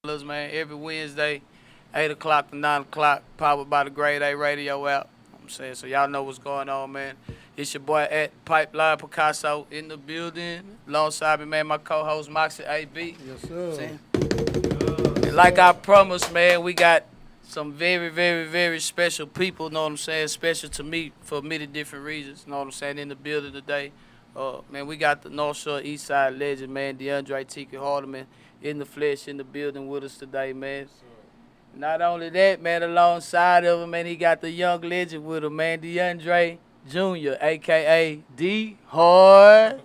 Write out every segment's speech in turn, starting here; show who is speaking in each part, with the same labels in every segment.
Speaker 1: Man, every Wednesday, 8 o'clock to 9 o'clock, powered by the Grade A radio app. I'm saying, so y'all know what's going on, man. It's your boy at Pipeline Picasso in the building. Alongside me, man, my co-host Moxie AB.
Speaker 2: Yes, sir.
Speaker 1: And like I promised, man, we got some very, very, very special people, know what I'm saying? Special to me for many different reasons, know what I'm saying, in the building today. Man, we got the North Shore East Side legend, man, Tiki Hardeman in the flesh in the building with us today, man. Not only that, man, alongside of him, man, he got the young legend with him, man, DeAndre Jr., a.k.a. D Hard,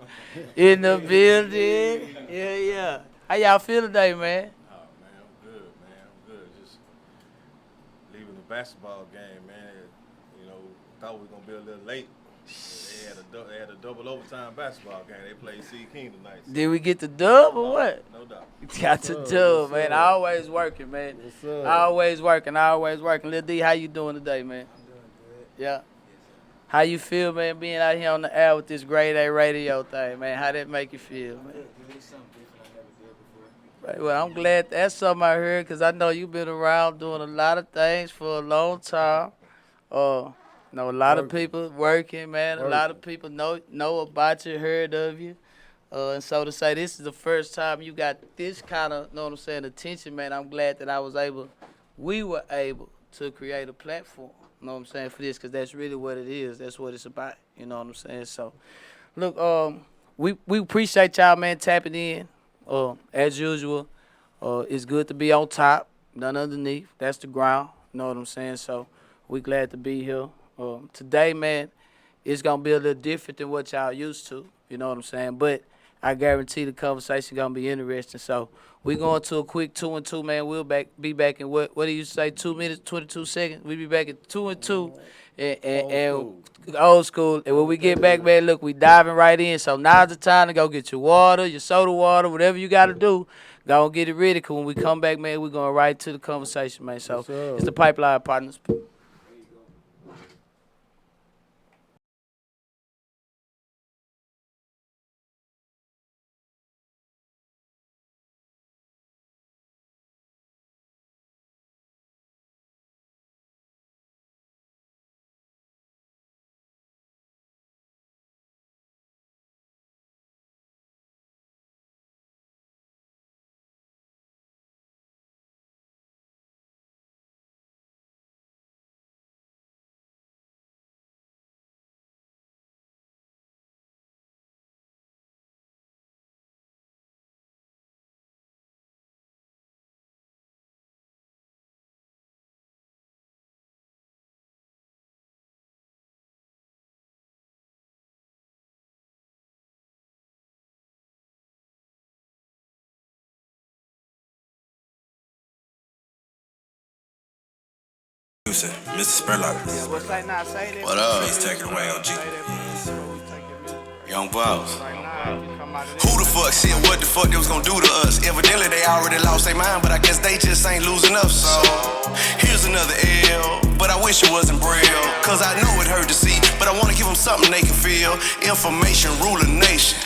Speaker 1: in the building. Yeah. How y'all feel today, man?
Speaker 2: Oh, man, I'm good, man. I'm good. Just leaving the basketball game, man. You know, thought we were going to be a little late. They had a double overtime basketball game. They played C King tonight. So.
Speaker 1: Did we get the dub or what?
Speaker 2: No doubt.
Speaker 1: Got the dub, man. Always working, man. Always working. Lil D, how you doing today, man?
Speaker 3: I'm doing good.
Speaker 1: Yeah. How you feel, man, being out here on the air with this Grade A radio thing, man? How that make you feel, man?
Speaker 3: Good. It's something different I never did before.
Speaker 1: Right, well, I'm glad that's something I heard because I know you've been around doing a lot of things for a long time. A lot of people working, man. A lot of people know about you, heard of you. And so to say this is the first time you got this kind of, know what I'm saying, attention, man, I'm glad that we were able to create a platform, you know what I'm saying, for this because that's really what it is. That's what it's about, you know what I'm saying? So, look, we appreciate y'all, man, tapping in. As usual, it's good to be on top, none underneath. That's the ground, you know what I'm saying? So, we glad to be here. Today, man, it's going to be a little different than what y'all used to, you know what I'm saying? But I guarantee the conversation going to be interesting. So we going to a quick 2 and 2, man. We'll be back in what do you say, 2 minutes, 22 seconds? We'll be back at 2 and 2 and old school. And when we get back, man, look, we diving right in. So now's the time to go get your water, your soda water, whatever you got to do. Go and get it ready because when we come back, man, we're going right to the conversation, man. So it's the Pipeline Partners.
Speaker 4: Mr. Spurlock.
Speaker 1: What
Speaker 4: up? Please take it away, OG. Young Boss. Who the fuck said what the fuck they was gonna do to us? Evidently they already lost their mind, but I guess they just ain't losing up. So here's another L, but I wish it wasn't Braille. Cause I know it hurt to see, but I wanna give them something they can feel. Information rule a nation.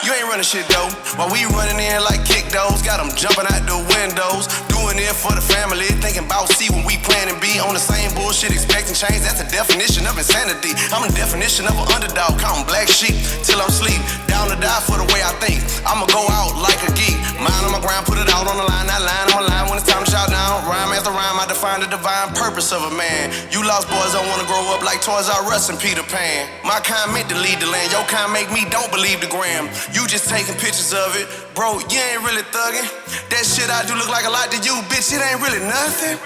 Speaker 4: You ain't running shit though, while we running in like kick those. Got them jumping out the windows, doing it for the family. Thinking about C when we planning B. On the same bullshit, expecting change, that's the definition of insanity. I'm the definition of an underdog, counting black sheep till I'm sleep. Down to die for the way I think. I'ma go out like a geek. Mind on my grind, put it out on the line. That line on my line when it's time to shout down. Rhyme after rhyme, I define the divine purpose of a man. You lost boys don't wanna grow up like Toys R Us and Peter Pan. My kind meant to lead the land. Your kind make me don't believe the gram. You just taking pictures of it. Bro, you ain't really thugging. That shit I do look like a lot to you, bitch. It ain't really nothing.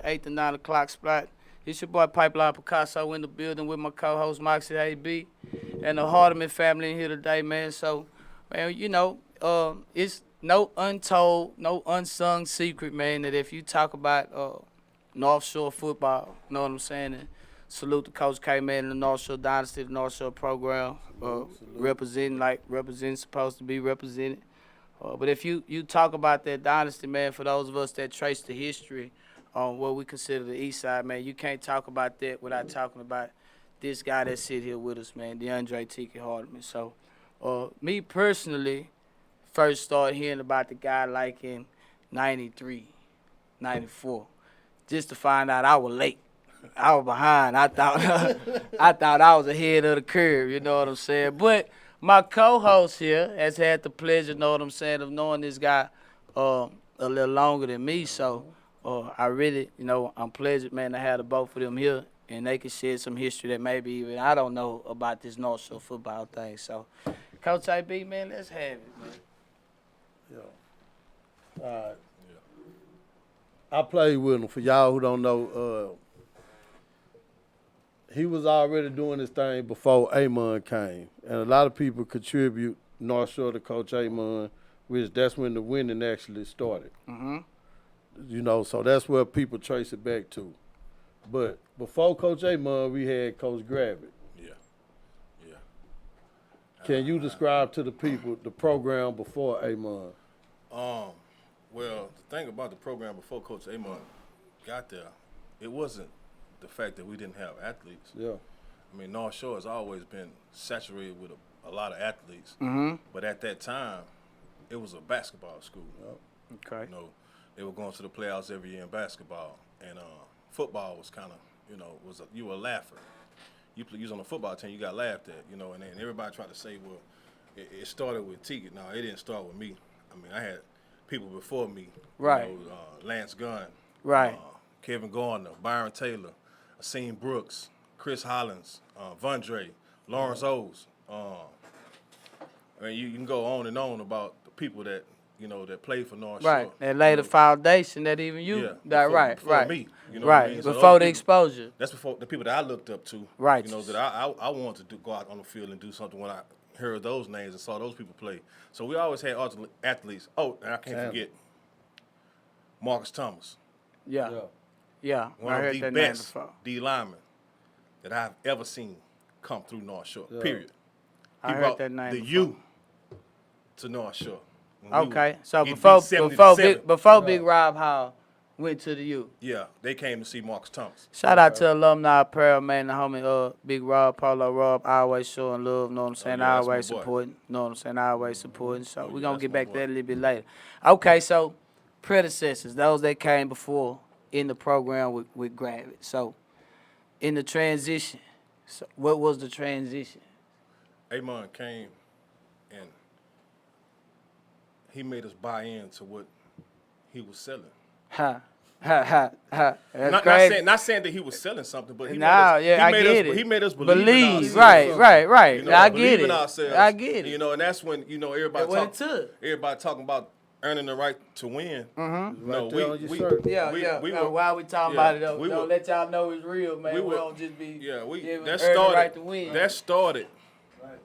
Speaker 1: Eight to 9 o'clock spot. It's your boy Pipeline Picasso in the building with my co-host Moxie AB and the Hardeman family in here today, man. So, man, it's no untold, no unsung secret, man, that if you talk about North Shore football, you know what I'm saying? And salute to Coach K, man, in the North Shore Dynasty, the North Shore program, representing supposed to be represented. But if you talk about that dynasty, man, for those of us that trace the history on what we consider the East Side, man. You can't talk about that without talking about this guy that sit here with us, man, DeAndre Tiki Hardeman. So, me personally, first started hearing about the guy like in 93, 94, just to find out I was late. I was behind. I thought I was ahead of the curve, you know what I'm saying? But my co-host here has had the pleasure, you know what I'm saying, of knowing this guy a little longer than me. So I really, I'm pleased, man, to have the both of them here, and they can share some history that maybe even I don't know about this North Shore football thing. So, Coach AB, man, let's have it, man.
Speaker 5: Yeah. I played with him. For y'all who don't know, he was already doing his thing before Amon came. And a lot of people contribute North Shore to Coach Amon, which that's when the winning actually started.
Speaker 1: Mm-hmm.
Speaker 5: So that's where people trace it back to. But before Coach Amon, we had Coach Gravitt.
Speaker 2: Yeah.
Speaker 5: Can you describe to the people the program before Amon?
Speaker 2: Well, the thing about the program before Coach Amon got there, it wasn't the fact that we didn't have athletes.
Speaker 5: Yeah.
Speaker 2: I mean, North Shore has always been saturated with a lot of athletes.
Speaker 1: Mm-hmm.
Speaker 2: But at that time, it was a basketball school.
Speaker 1: Okay.
Speaker 2: They were going to the playoffs every year in basketball, and football was kind of, you were a laugher. You was on the football team, you got laughed at, and then everybody tried to say, well, it started with Tiki. No, it didn't start with me. I mean, I had people before me,
Speaker 1: Right.
Speaker 2: Lance Gunn,
Speaker 1: Right.
Speaker 2: Kevin Gardner, Byron Taylor, Asim Brooks, Chris Hollins, Vondre, Lawrence O's. I mean, you can go on and on about the people that that played for North Shore.
Speaker 1: Right. That laid the foundation that even you.
Speaker 2: Yeah,
Speaker 1: before
Speaker 2: me. You know
Speaker 1: right.
Speaker 2: what I mean? So
Speaker 1: Before
Speaker 2: those
Speaker 1: the
Speaker 2: people-
Speaker 1: exposure.
Speaker 2: That's before the people that I looked up to.
Speaker 1: Right.
Speaker 2: That I wanted to go out on the field and do something when I heard those names and saw those people play. So we always had athletes. Oh, and I can't forget Marcus Thomas.
Speaker 1: Yeah. Yeah.
Speaker 2: One
Speaker 1: I
Speaker 2: of
Speaker 1: heard
Speaker 2: the
Speaker 1: that name
Speaker 2: best
Speaker 1: before.
Speaker 2: D linemen that I've ever seen come through North Shore.
Speaker 5: Yeah.
Speaker 2: Period.
Speaker 1: I
Speaker 2: He
Speaker 1: heard
Speaker 2: brought
Speaker 1: that name
Speaker 2: the
Speaker 1: before.
Speaker 2: U to North Shore. When we
Speaker 1: Okay.
Speaker 2: were-
Speaker 1: So
Speaker 2: he
Speaker 1: before
Speaker 2: beat 70 to
Speaker 1: before
Speaker 2: 7.
Speaker 1: Big Rob Howell went to the U.
Speaker 2: Yeah, they came to see Marcus Thomas.
Speaker 1: Shout out to alumni apparel, man, the homie Big Rob, Polo Rob, always showing love, know what I'm saying?
Speaker 2: yeah, that's my
Speaker 1: Always
Speaker 2: boy.
Speaker 1: supporting, know what I'm saying? Always supporting. So
Speaker 2: Oh,
Speaker 1: we're
Speaker 2: yeah,
Speaker 1: gonna
Speaker 2: that's
Speaker 1: get
Speaker 2: my
Speaker 1: back to
Speaker 2: boy.
Speaker 1: that a little bit later. Okay, so predecessors, those that came before in the program with Gravity. So in the transition, so what was the transition?
Speaker 2: Amon came and he made us buy into what he was selling.
Speaker 1: Ha. That's
Speaker 2: Not
Speaker 1: crazy.
Speaker 2: saying that he was selling something, but he
Speaker 1: Nah,
Speaker 2: made us,
Speaker 1: yeah,
Speaker 2: he
Speaker 1: I
Speaker 2: made
Speaker 1: get
Speaker 2: us,
Speaker 1: it.
Speaker 2: He made us believe in ourselves.
Speaker 1: Right. I get
Speaker 2: believe
Speaker 1: it.
Speaker 2: in ourselves.
Speaker 1: I get it.
Speaker 2: And that's when everybody
Speaker 1: What it took.
Speaker 2: everybody talking about earning the right to win.
Speaker 1: Mm-hmm.
Speaker 5: Right there on your shirt.
Speaker 2: we were-
Speaker 1: Why we talking
Speaker 2: yeah,
Speaker 1: about it though?
Speaker 2: we
Speaker 1: Don't
Speaker 2: were-
Speaker 1: let y'all know it's real, man.
Speaker 2: we
Speaker 1: We,
Speaker 2: were-
Speaker 1: don't just be giving
Speaker 2: that
Speaker 1: earn the
Speaker 2: started
Speaker 1: right to win.
Speaker 2: that started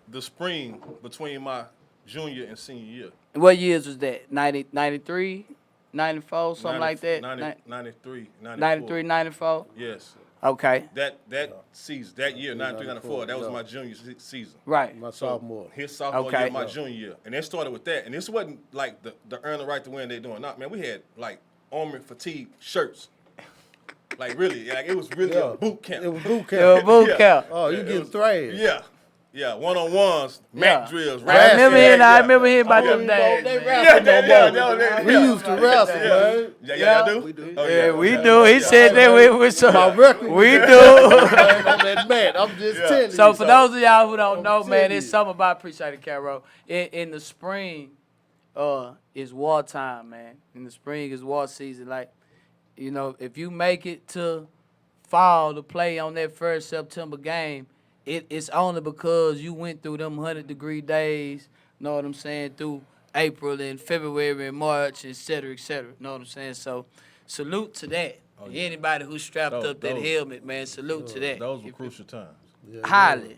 Speaker 2: the spring between my junior and senior year.
Speaker 1: What years was that? 90, 93, 94, something like that?
Speaker 2: 93, 94.
Speaker 1: 93, 94?
Speaker 2: Yes.
Speaker 1: Okay.
Speaker 2: That season, that year, 93, 94, that was
Speaker 5: yeah.
Speaker 2: my junior season.
Speaker 1: Right.
Speaker 5: My sophomore.
Speaker 2: His sophomore
Speaker 1: Okay.
Speaker 2: year, my junior year. And it started with that. And this wasn't like the earn the right to win they doing. Not, man, we had like army fatigue shirts. Like really, like it was really a boot camp.
Speaker 5: It was boot camp.
Speaker 1: Yo, boot
Speaker 2: Yeah.
Speaker 1: camp.
Speaker 5: Oh, you
Speaker 2: It
Speaker 5: getting
Speaker 2: was-
Speaker 5: thrashed.
Speaker 2: Yeah, one-on-ones,
Speaker 1: Yeah.
Speaker 2: mat drills,
Speaker 1: I
Speaker 2: rap
Speaker 1: remember
Speaker 2: shit.
Speaker 1: hearing, I remember hearing about them
Speaker 5: They
Speaker 1: days. man.
Speaker 5: wrestle no more.
Speaker 2: yeah.
Speaker 5: We used to wrestle, man.
Speaker 2: Yeah, y'all do?
Speaker 5: We do.
Speaker 2: Oh,
Speaker 1: Yeah, we
Speaker 2: okay.
Speaker 1: do. He said that with some.
Speaker 5: My record
Speaker 1: We
Speaker 5: was
Speaker 1: do.
Speaker 5: on that mat. I'm just telling you.
Speaker 1: So for those of y'all who don't know, man,
Speaker 5: telling
Speaker 1: it's
Speaker 5: you.
Speaker 1: something about appreciate it, Caro. In the spring, is wartime, man. In the spring is war season. Like, if you make it to fall to play on that first September game, it's only because you went through them 100-degree days, know what I'm saying, through April and February and March, et cetera, know what I'm saying? So salute to that. Anybody who strapped up that
Speaker 2: those-
Speaker 1: helmet, man, salute to that.
Speaker 2: Those were crucial times.
Speaker 1: Highly.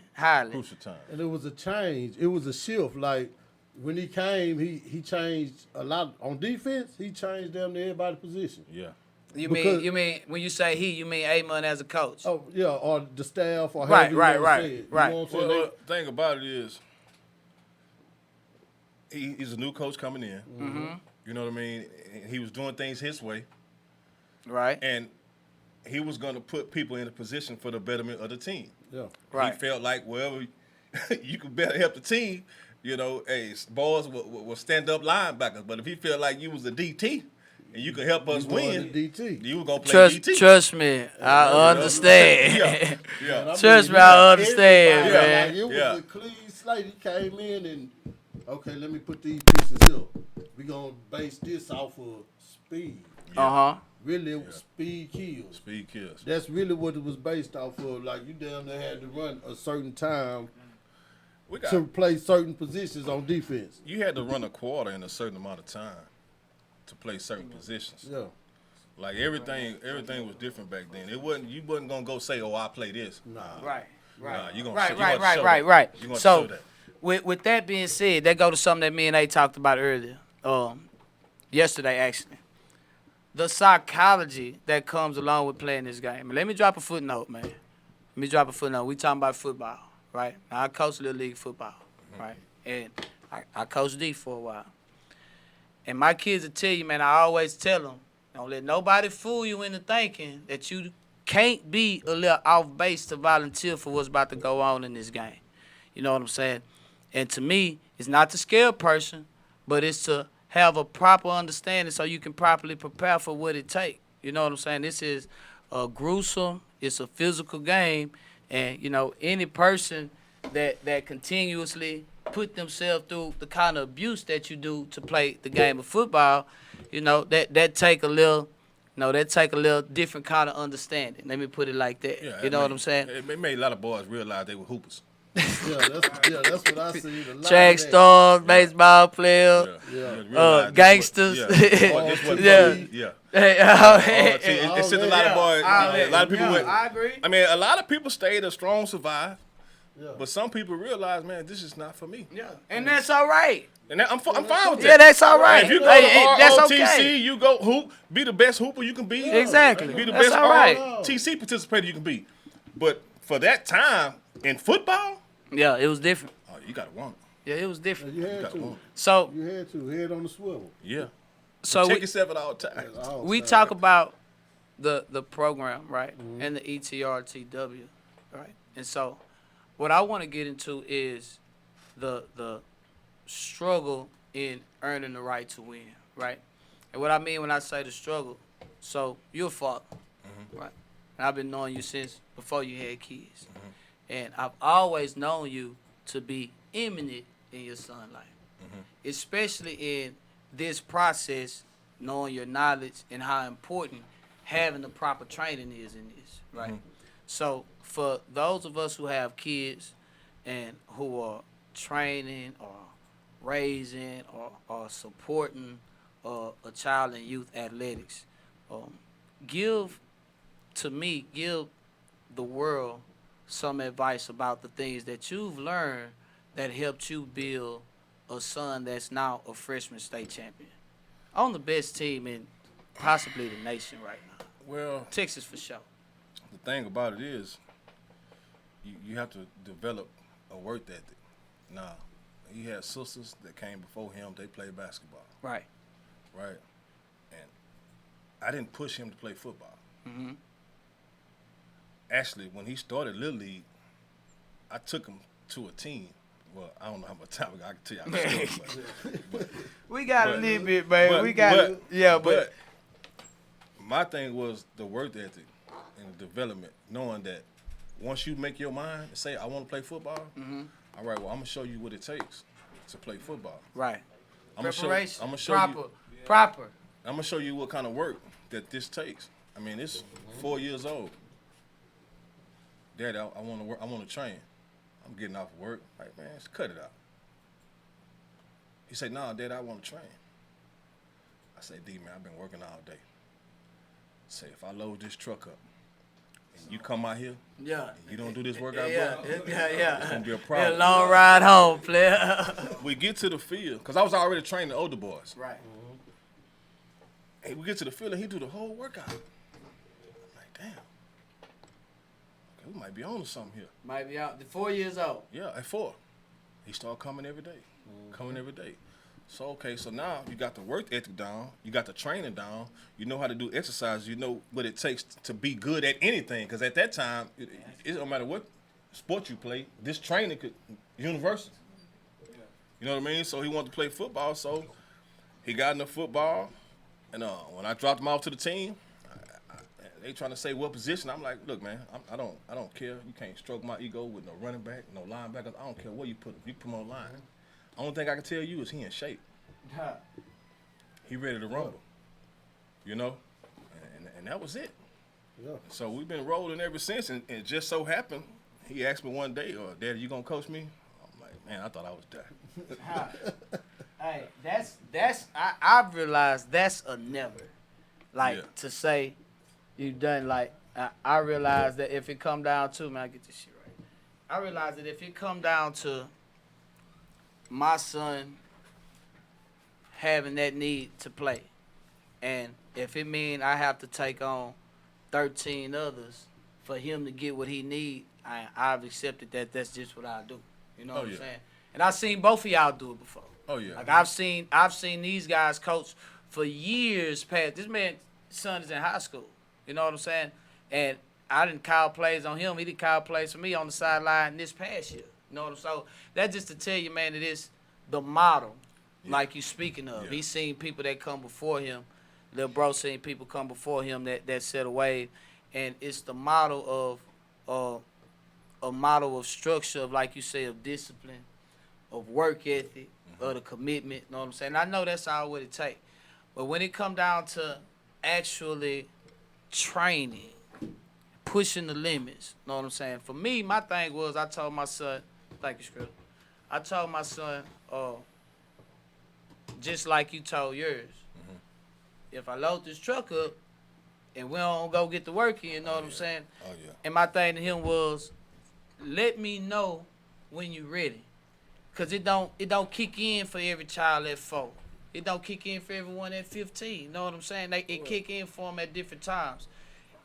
Speaker 2: Crucial times.
Speaker 5: And it was a change. It was a shift. Like, when he came, he changed a lot. On defense, he changed damn near everybody's position.
Speaker 2: Yeah.
Speaker 1: You
Speaker 5: Because-
Speaker 1: mean when you say he, you mean Amon as a coach?
Speaker 5: Oh, yeah, or the staff, or
Speaker 1: Right,
Speaker 5: however you
Speaker 1: right,
Speaker 5: wanna
Speaker 1: right,
Speaker 5: say it.
Speaker 1: right.
Speaker 5: You know what I'm saying?
Speaker 2: Well, the thing about it is, he's a new coach coming in.
Speaker 1: Mm-hmm.
Speaker 2: You know what I mean? He was doing things his way.
Speaker 1: Right.
Speaker 2: And he was going to put people in a position for the betterment of the team.
Speaker 5: Yeah.
Speaker 1: Right.
Speaker 2: He felt like, well, you could better help the team. You know, hey, boys will stand up linebackers. But if he felt like you was a DT and you could help us
Speaker 5: You going
Speaker 2: win,
Speaker 5: to DT.
Speaker 2: you were going to play DT.
Speaker 1: Trust me, I understand.
Speaker 2: Yeah. Yeah.
Speaker 5: And I
Speaker 1: Trust
Speaker 5: mean,
Speaker 1: me, I understand,
Speaker 5: everybody,
Speaker 1: man.
Speaker 5: Like, it was
Speaker 2: Yeah.
Speaker 5: a clean slate. He came in and, okay, let me put these pieces here. We going to base this off of speed. Really, it was speed kills.
Speaker 2: Speed kills.
Speaker 5: That's really what it was based off of. Like, you down there had to run a certain time to play certain positions on defense.
Speaker 2: You had to run a quarter in a certain amount of time to play certain positions.
Speaker 5: Yeah.
Speaker 2: Like everything was different back then. You wasn't gonna go say, "Oh, I play this."
Speaker 5: Nah.
Speaker 1: Right.
Speaker 2: Nah, you gonna
Speaker 1: Right.
Speaker 2: show that. You gonna
Speaker 1: So,
Speaker 2: show that.
Speaker 1: with that being said, that go to something that me and A talked about earlier, yesterday actually. The psychology that comes along with playing this game. Let me drop a footnote, man. We talking about football, right? Now, I coach Little League football, right? And I coached D for a while. And my kids will tell you, man, I always tell them, don't let nobody fool you into thinking that you can't be a little off base to volunteer for what's about to go on in this game. You know what I'm saying? And to me, it's not to scare a person, but it's to have a proper understanding so you can properly prepare for what it takes. You know what I'm saying? This is a gruesome, it's a physical game, and, you know, any person that continuously put themselves through the kind of abuse that you do to play the game of football, you know, that take a little different kind of understanding. Let me put it like that.
Speaker 2: Yeah,
Speaker 1: you know what I'm saying?
Speaker 2: It made a lot of boys realize they were hoopers.
Speaker 5: That's what I see.
Speaker 1: Track stars, baseball players, gangsters.
Speaker 2: Yeah. This wasn't
Speaker 1: Yeah.
Speaker 2: for me. Yeah.
Speaker 1: Hey,
Speaker 2: See, it's just a lot of boys. A lot of people went.
Speaker 1: I agree.
Speaker 2: I mean, a lot of people stayed a strong survive,
Speaker 5: Yeah.
Speaker 2: but some people realize, man, this is not for me.
Speaker 1: Yeah, and that's all right.
Speaker 2: And I'm fine with that.
Speaker 1: Yeah, that's all right.
Speaker 2: If you go
Speaker 1: that's
Speaker 2: to ROTC,
Speaker 1: okay.
Speaker 2: you go hoop, be the best hooper you can be.
Speaker 1: Exactly.
Speaker 2: Be the
Speaker 1: That's
Speaker 2: best
Speaker 1: all right.
Speaker 2: ROTC participator you can be. But for that time in football,
Speaker 1: Yeah, it was different.
Speaker 2: oh, you got to want it.
Speaker 1: Yeah, it was different.
Speaker 5: You
Speaker 2: You
Speaker 5: had
Speaker 2: got to want
Speaker 5: to.
Speaker 2: it.
Speaker 1: So,
Speaker 5: You had to. Head on the swivel.
Speaker 2: Yeah.
Speaker 1: so
Speaker 2: Check yourself at all times.
Speaker 1: we talk about the program, right, and the ETRTW, right, and so what I want to get into is the struggle in earning the right to win, right, and what I mean when I say the struggle. So you're a father, right, and I've been knowing you since before you had kids, and I've always known you to be imminent in your son's life, especially in this process, knowing your knowledge and how important having the proper training is in this, right? So for those of us who have kids and who are training or raising or supporting a child in youth athletics, give the world some advice about the things that you've learned that helped you build a son that's now a freshman state champion on the best team in possibly the nation right now.
Speaker 2: Well,
Speaker 1: Texas for sure.
Speaker 2: the thing about it is, you have to develop a work ethic. Now, he had sisters that came before him. They played basketball,
Speaker 1: Right.
Speaker 2: right? And I didn't push him to play football. Actually, when he started Little League, I took him to a team. Well, I don't know how much time I can tell you. I can story, but
Speaker 1: We got
Speaker 2: But-
Speaker 1: a little bit, baby.
Speaker 2: but-
Speaker 1: We got
Speaker 2: but-
Speaker 1: it. Yeah, but
Speaker 2: my thing was the work ethic and the development, knowing that once you make your mind and say, I want to play football, all right, well, I'm going to show you what it takes to play football.
Speaker 1: right.
Speaker 2: I'm gonna show,
Speaker 1: Preparation.
Speaker 2: I'm gonna show
Speaker 1: proper.
Speaker 2: you.
Speaker 1: Proper.
Speaker 2: I'm gonna show you what kind of work that this takes. I mean, it's 4 years old. Daddy, I want to work. I want to train. I'm getting off of work. Like, man, just cut it out. He said, "No, Dad, I want to train." I said, "D, man, I've been working all day. Say, if I load this truck up and you come out here,
Speaker 1: Yeah.
Speaker 2: and you don't do this workout,
Speaker 1: Yeah.
Speaker 2: bro,
Speaker 1: Yeah.
Speaker 2: it's gonna be a
Speaker 1: Yeah,
Speaker 2: problem."
Speaker 1: long ride home, player.
Speaker 2: We get to the field because I was already training the older boys.
Speaker 1: Right.
Speaker 2: Hey, we get to the field and he do the whole workout. I'm like, damn. Okay, we might be on to something here.
Speaker 1: Might be out. 4 years old.
Speaker 2: Yeah, at 4. He started coming every day. Coming every day. So okay, so now you got the work ethic down, you got the training down, you know how to do exercise, you know what it takes to be good at anything. Because at that time, it don't matter what sport you play, this training could universal. You know what I mean? So he wanted to play football, so he got into football, and when I dropped him off to the team, they trying to say what position. I'm like, look, man, I don't care. You can't stroke my ego with no running back, no linebacker. I don't care where you put him. You put him on line. Only thing I can tell you is he in shape. He ready to rumble. You know, and that was it.
Speaker 5: Yeah.
Speaker 2: So we've been rolling ever since, and it just so happened he asked me one day, Daddy, you gonna coach me? I'm like, man, I thought I was done.
Speaker 1: Hey, I've realized that's a never. Like,
Speaker 2: Yeah.
Speaker 1: to say you done, like, I realize that if it come down to, man, I get this shit right. I realize that if it come down to my son having that need to play, and if it mean I have to take on 13 others for him to get what he need, I've accepted that that's just what I do. You know what I'm saying? And I've seen both of y'all do it before.
Speaker 2: Oh yeah.
Speaker 1: Like I've seen these guys coach for years past. This man's son is in high school. You know what I'm saying? And I didn't call plays on him. He didn't call plays for me on the sideline this past year. You know what I'm saying? So that's just to tell you, man, that it's the model, like you speaking of.
Speaker 2: Yeah.
Speaker 1: He's seen people that come before him. Lil bro seen people come before him that set a wave. And it's the model of a model of structure, of, like you say, of discipline, of work ethic, of the commitment. You know what I'm saying? I know that's all what it takes. But when it come down to actually training, pushing the limits, you know what I'm saying? For me, my thing was, I told my son, thank you, Script. I told my son, just like you told yours, if I load this truck up and we don't go get the work in, you know what I'm saying?
Speaker 2: Oh yeah.
Speaker 1: And my thing to him was, let me know when you ready. Cause it don't kick in for every child at 4. It don't kick in for everyone at 15. You know what I'm saying? It kick in for them at different times.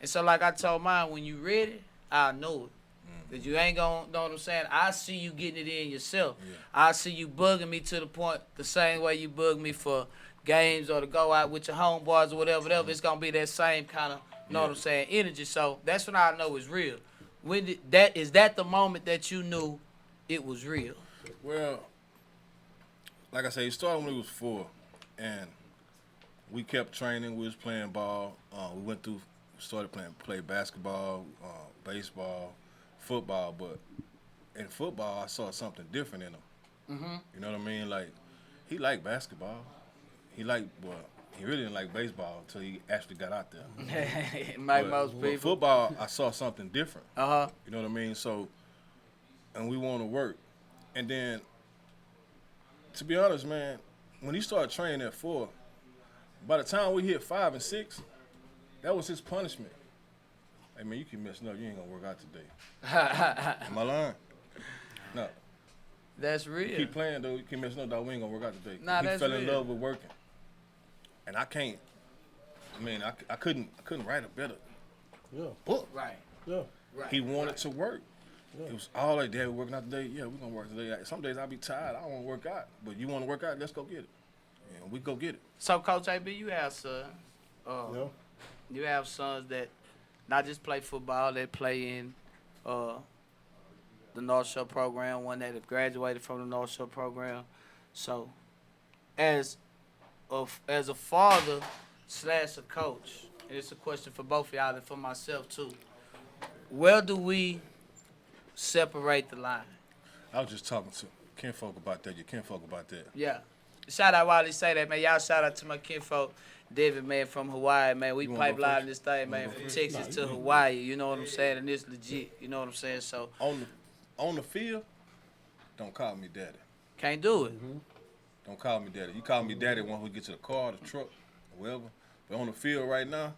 Speaker 1: And so like I told mine, when you ready, I know it. Cause you ain't gonna, know what I'm saying? I see you getting it in yourself.
Speaker 2: Yeah.
Speaker 1: I see you bugging me to the point the same way you bug me for games or to go out with your homeboys or whatever. It's gonna be that same kind of, you know what I'm saying, energy. So that's when I know it's real. Is that the moment that you knew it was real?
Speaker 2: Well, like I said, it started when we was 4, and we kept training. We was playing ball. We went through, started play basketball, baseball, football. But in football, I saw something different in him. You know what I mean? Like, he liked basketball. He really didn't like baseball until he actually got out there.
Speaker 1: Most
Speaker 2: But
Speaker 1: people.
Speaker 2: football, I saw something different.
Speaker 1: Uh-huh.
Speaker 2: You know what I mean? So, and we want to work. And then, to be honest, man, when he started training at 4, by the time we hit 5 and 6, that was his punishment. Hey, man, you keep messing up. You ain't going to work out today. Am I lying? No.
Speaker 1: That's real.
Speaker 2: You keep playing, though. You keep messing up, dog. We ain't going to work out today.
Speaker 1: Nah,
Speaker 2: he
Speaker 1: that's
Speaker 2: fell in
Speaker 1: real.
Speaker 2: love with working. And I couldn't write a better
Speaker 5: Yeah.
Speaker 2: book.
Speaker 1: Right.
Speaker 5: Yeah.
Speaker 1: Right.
Speaker 2: He wanted to work. It was all like, Dad, we working out today? Yeah, we're going to work today. Some days I'll be tired. I don't want to work out. But you want to work out? Let's go get it. And we go get it.
Speaker 1: So, Coach AB, you have sons.
Speaker 5: Yeah.
Speaker 1: You have sons that not just play football, they play in the North Shore program, one that have graduated from the North Shore program. So, as a father / a coach, and it's a question for both of y'all and for myself too, where do we separate the line?
Speaker 2: I was just talking to kinfolk about that. Your kinfolk about that.
Speaker 1: Yeah. Shout out while they say that, man. Y'all shout out to my kinfolk, David, man, from Hawaii, man. We
Speaker 2: You wanna go
Speaker 1: pipeline
Speaker 2: first?
Speaker 1: this thing, man, from Texas to Hawaii. You know what I'm saying? And it's legit. You know what I'm saying? So,
Speaker 2: On the field, don't call me daddy.
Speaker 1: can't do it.
Speaker 2: Don't call me daddy. You call me daddy when we get to the car, the truck, wherever. But on the field right now,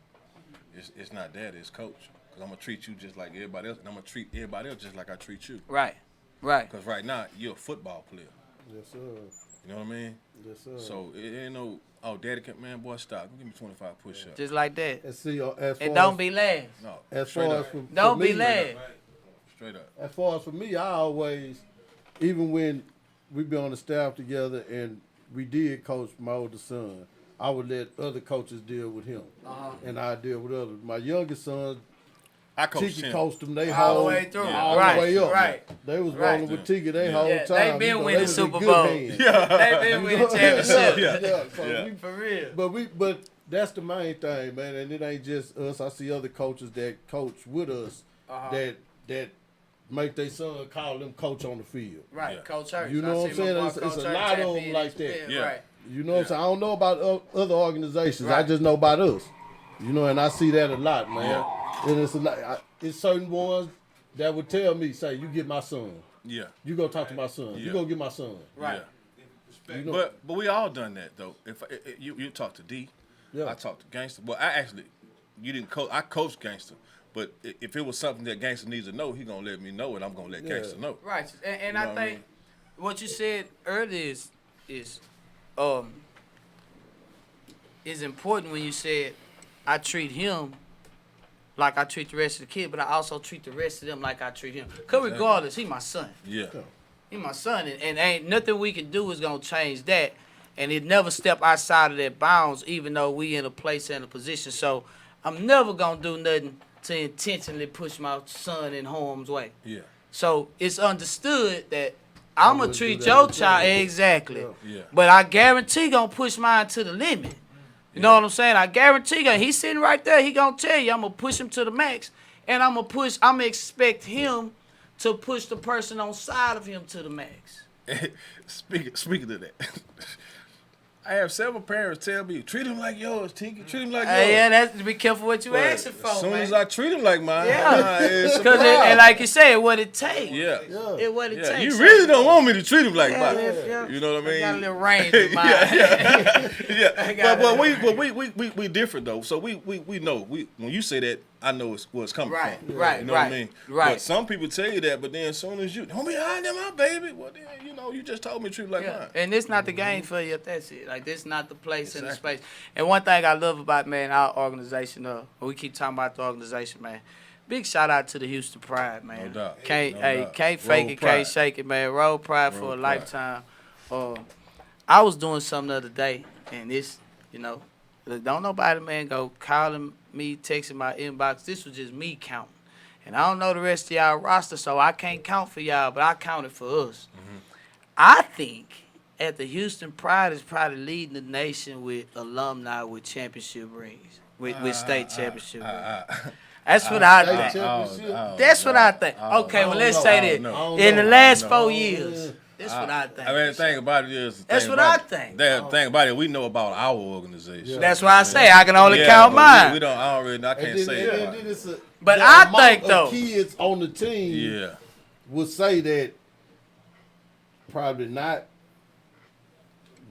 Speaker 2: it's not daddy, it's coach. Because I'm going to treat you just like everybody else, and I'm going to treat everybody else just like I treat you.
Speaker 1: Right. Right.
Speaker 2: Because right now, you're a football player.
Speaker 5: Yes, sir.
Speaker 2: You know what I mean?
Speaker 5: Yes, sir.
Speaker 2: So it ain't no, daddy, man, boy, stop. Give me 25 push-ups.
Speaker 1: Just like that.
Speaker 5: And see, as far
Speaker 1: And don't
Speaker 5: as,
Speaker 1: be last.
Speaker 2: No,
Speaker 5: as
Speaker 2: straight
Speaker 5: far
Speaker 2: up.
Speaker 5: as for
Speaker 1: Don't
Speaker 5: for
Speaker 1: be
Speaker 5: me,
Speaker 1: last.
Speaker 2: Straight up.
Speaker 5: As far as for me, I always, even when we be on the staff together and we did coach my oldest son, I would let other coaches deal with him, and I deal with others. My youngest son,
Speaker 2: I coached
Speaker 5: Tiki
Speaker 2: him.
Speaker 5: coached them. They
Speaker 1: All the
Speaker 5: whole
Speaker 1: way through.
Speaker 5: all
Speaker 1: Right,
Speaker 5: the way up.
Speaker 1: right.
Speaker 5: They was
Speaker 1: Right.
Speaker 5: rolling with Tiki they whole
Speaker 1: Yeah,
Speaker 5: time.
Speaker 1: they been
Speaker 5: You know,
Speaker 1: winning
Speaker 5: they was in
Speaker 1: Super
Speaker 5: good
Speaker 1: Bowl.
Speaker 5: hands.
Speaker 1: They been winning championship.
Speaker 5: Yeah. So
Speaker 2: Yeah.
Speaker 5: we,
Speaker 1: For real.
Speaker 5: but that's the main thing, man. And it ain't just us. I see other coaches that coach with us that make their son call them coach on the field.
Speaker 1: Right,
Speaker 2: Yeah.
Speaker 1: Coach Hurts.
Speaker 5: You know what I'm saying? It's a lot of them like that.
Speaker 2: Yeah.
Speaker 1: Right.
Speaker 5: You know what I'm saying? I don't know about other organizations. I
Speaker 1: Right.
Speaker 5: just know about us. You know, and I see that a lot, man.
Speaker 2: Yeah.
Speaker 5: And it's a lot. It's certain ones that would tell me, say, you get my son.
Speaker 2: Yeah.
Speaker 5: You go talk to my son. You
Speaker 2: Yeah.
Speaker 5: go get my son.
Speaker 1: Right.
Speaker 2: Yeah.
Speaker 5: You know,
Speaker 2: But we all done that though. If you talk to D,
Speaker 5: Yeah.
Speaker 2: I talk to Gangster. Well, you didn't coach. I coached Gangster, but if it was something that Gangster needs to know, he gonna let me know, and I'm gonna let Gangster know.
Speaker 1: Right. And
Speaker 2: know
Speaker 1: I
Speaker 2: what I
Speaker 1: think
Speaker 2: mean?
Speaker 1: what you said earlier is important when you said I treat him like I treat the rest of the kid, but I also treat the rest of them like I treat him. Cause regardless, he my son.
Speaker 2: Yeah.
Speaker 1: He my son, and ain't nothing we can do is gonna change that. And it never step outside of that bounds, even though we in a place and a position. So I'm never gonna do nothing to intentionally push my son in harm's way.
Speaker 2: Yeah.
Speaker 1: So it's understood that I'm gonna
Speaker 5: wouldn't
Speaker 1: treat
Speaker 5: do that
Speaker 1: your
Speaker 5: with
Speaker 1: child
Speaker 5: you.
Speaker 1: exactly.
Speaker 2: Yeah.
Speaker 1: But I guarantee gonna push mine to the limit. You know what I'm saying? I guarantee he's sitting right there. He gonna tell you I'm gonna push him to the max, and I'm gonna expect him to push the person on side of him to the max.
Speaker 2: Speaking of that, I have several parents tell me, treat him like yours, Tiki. Treat him like yours.
Speaker 1: Yeah, that's be careful what you
Speaker 2: But
Speaker 1: asking for,
Speaker 2: as soon
Speaker 1: man.
Speaker 2: as I treat him like mine,
Speaker 1: Yeah.
Speaker 2: it's a
Speaker 1: Because
Speaker 2: problem.
Speaker 1: and like you said, what it takes.
Speaker 2: Yeah.
Speaker 1: It what it
Speaker 2: Yeah,
Speaker 1: takes.
Speaker 2: you
Speaker 1: So-
Speaker 2: really don't want me to treat him like mine.
Speaker 1: yeah.
Speaker 2: You know what I mean?
Speaker 1: Got a little range in mine.
Speaker 2: Yeah,
Speaker 1: got
Speaker 2: but
Speaker 1: it.
Speaker 2: we different though. So we know when you say that, I know where it's coming
Speaker 1: Right,
Speaker 2: from.
Speaker 1: right,
Speaker 2: You know
Speaker 1: right,
Speaker 2: what I mean?
Speaker 1: right.
Speaker 2: But some people tell you that, but then as soon as you don't be hiding my baby, well then you just told me to treat like
Speaker 1: Yeah.
Speaker 2: mine.
Speaker 1: And this not the game for you if that's it. Like this not the place and the
Speaker 2: Exactly.
Speaker 1: space. And one thing I love about our organization, we keep talking about the organization, man. Big shout out to the Houston Pride, man.
Speaker 2: No doubt.
Speaker 1: Can't
Speaker 2: No doubt.
Speaker 1: can't fake
Speaker 2: Roll
Speaker 1: it,
Speaker 2: Pride.
Speaker 1: can't shake it, man. Roll Pride for
Speaker 2: Roll
Speaker 1: a
Speaker 2: Pride.
Speaker 1: lifetime. I was doing something the other day, and this, don't nobody, man, go calling me, texting my inbox. This was just me counting. And I don't know the rest of y'all roster, so I can't count for y'all, but I counted for us.
Speaker 2: Mm-hmm.
Speaker 1: I think at the Houston Pride is probably leading the nation with alumni with championship rings, with state championship rings. That's what I
Speaker 5: State
Speaker 1: think.
Speaker 5: championship.
Speaker 1: That's what I think. Okay, well, let's say that. In the last 4 years, that's what I think.
Speaker 2: I mean, the thing about it is,
Speaker 1: That's what I think.
Speaker 2: The thing about it, we know about our organization.
Speaker 1: That's why I say I can only
Speaker 2: Yeah,
Speaker 1: count
Speaker 2: but
Speaker 1: mine.
Speaker 2: we don't. I can't say that.
Speaker 5: And then it's
Speaker 1: But
Speaker 5: the
Speaker 1: I
Speaker 5: amount
Speaker 1: think,
Speaker 5: of
Speaker 1: though-
Speaker 5: kids on the team
Speaker 2: Yeah.
Speaker 5: would say that probably not,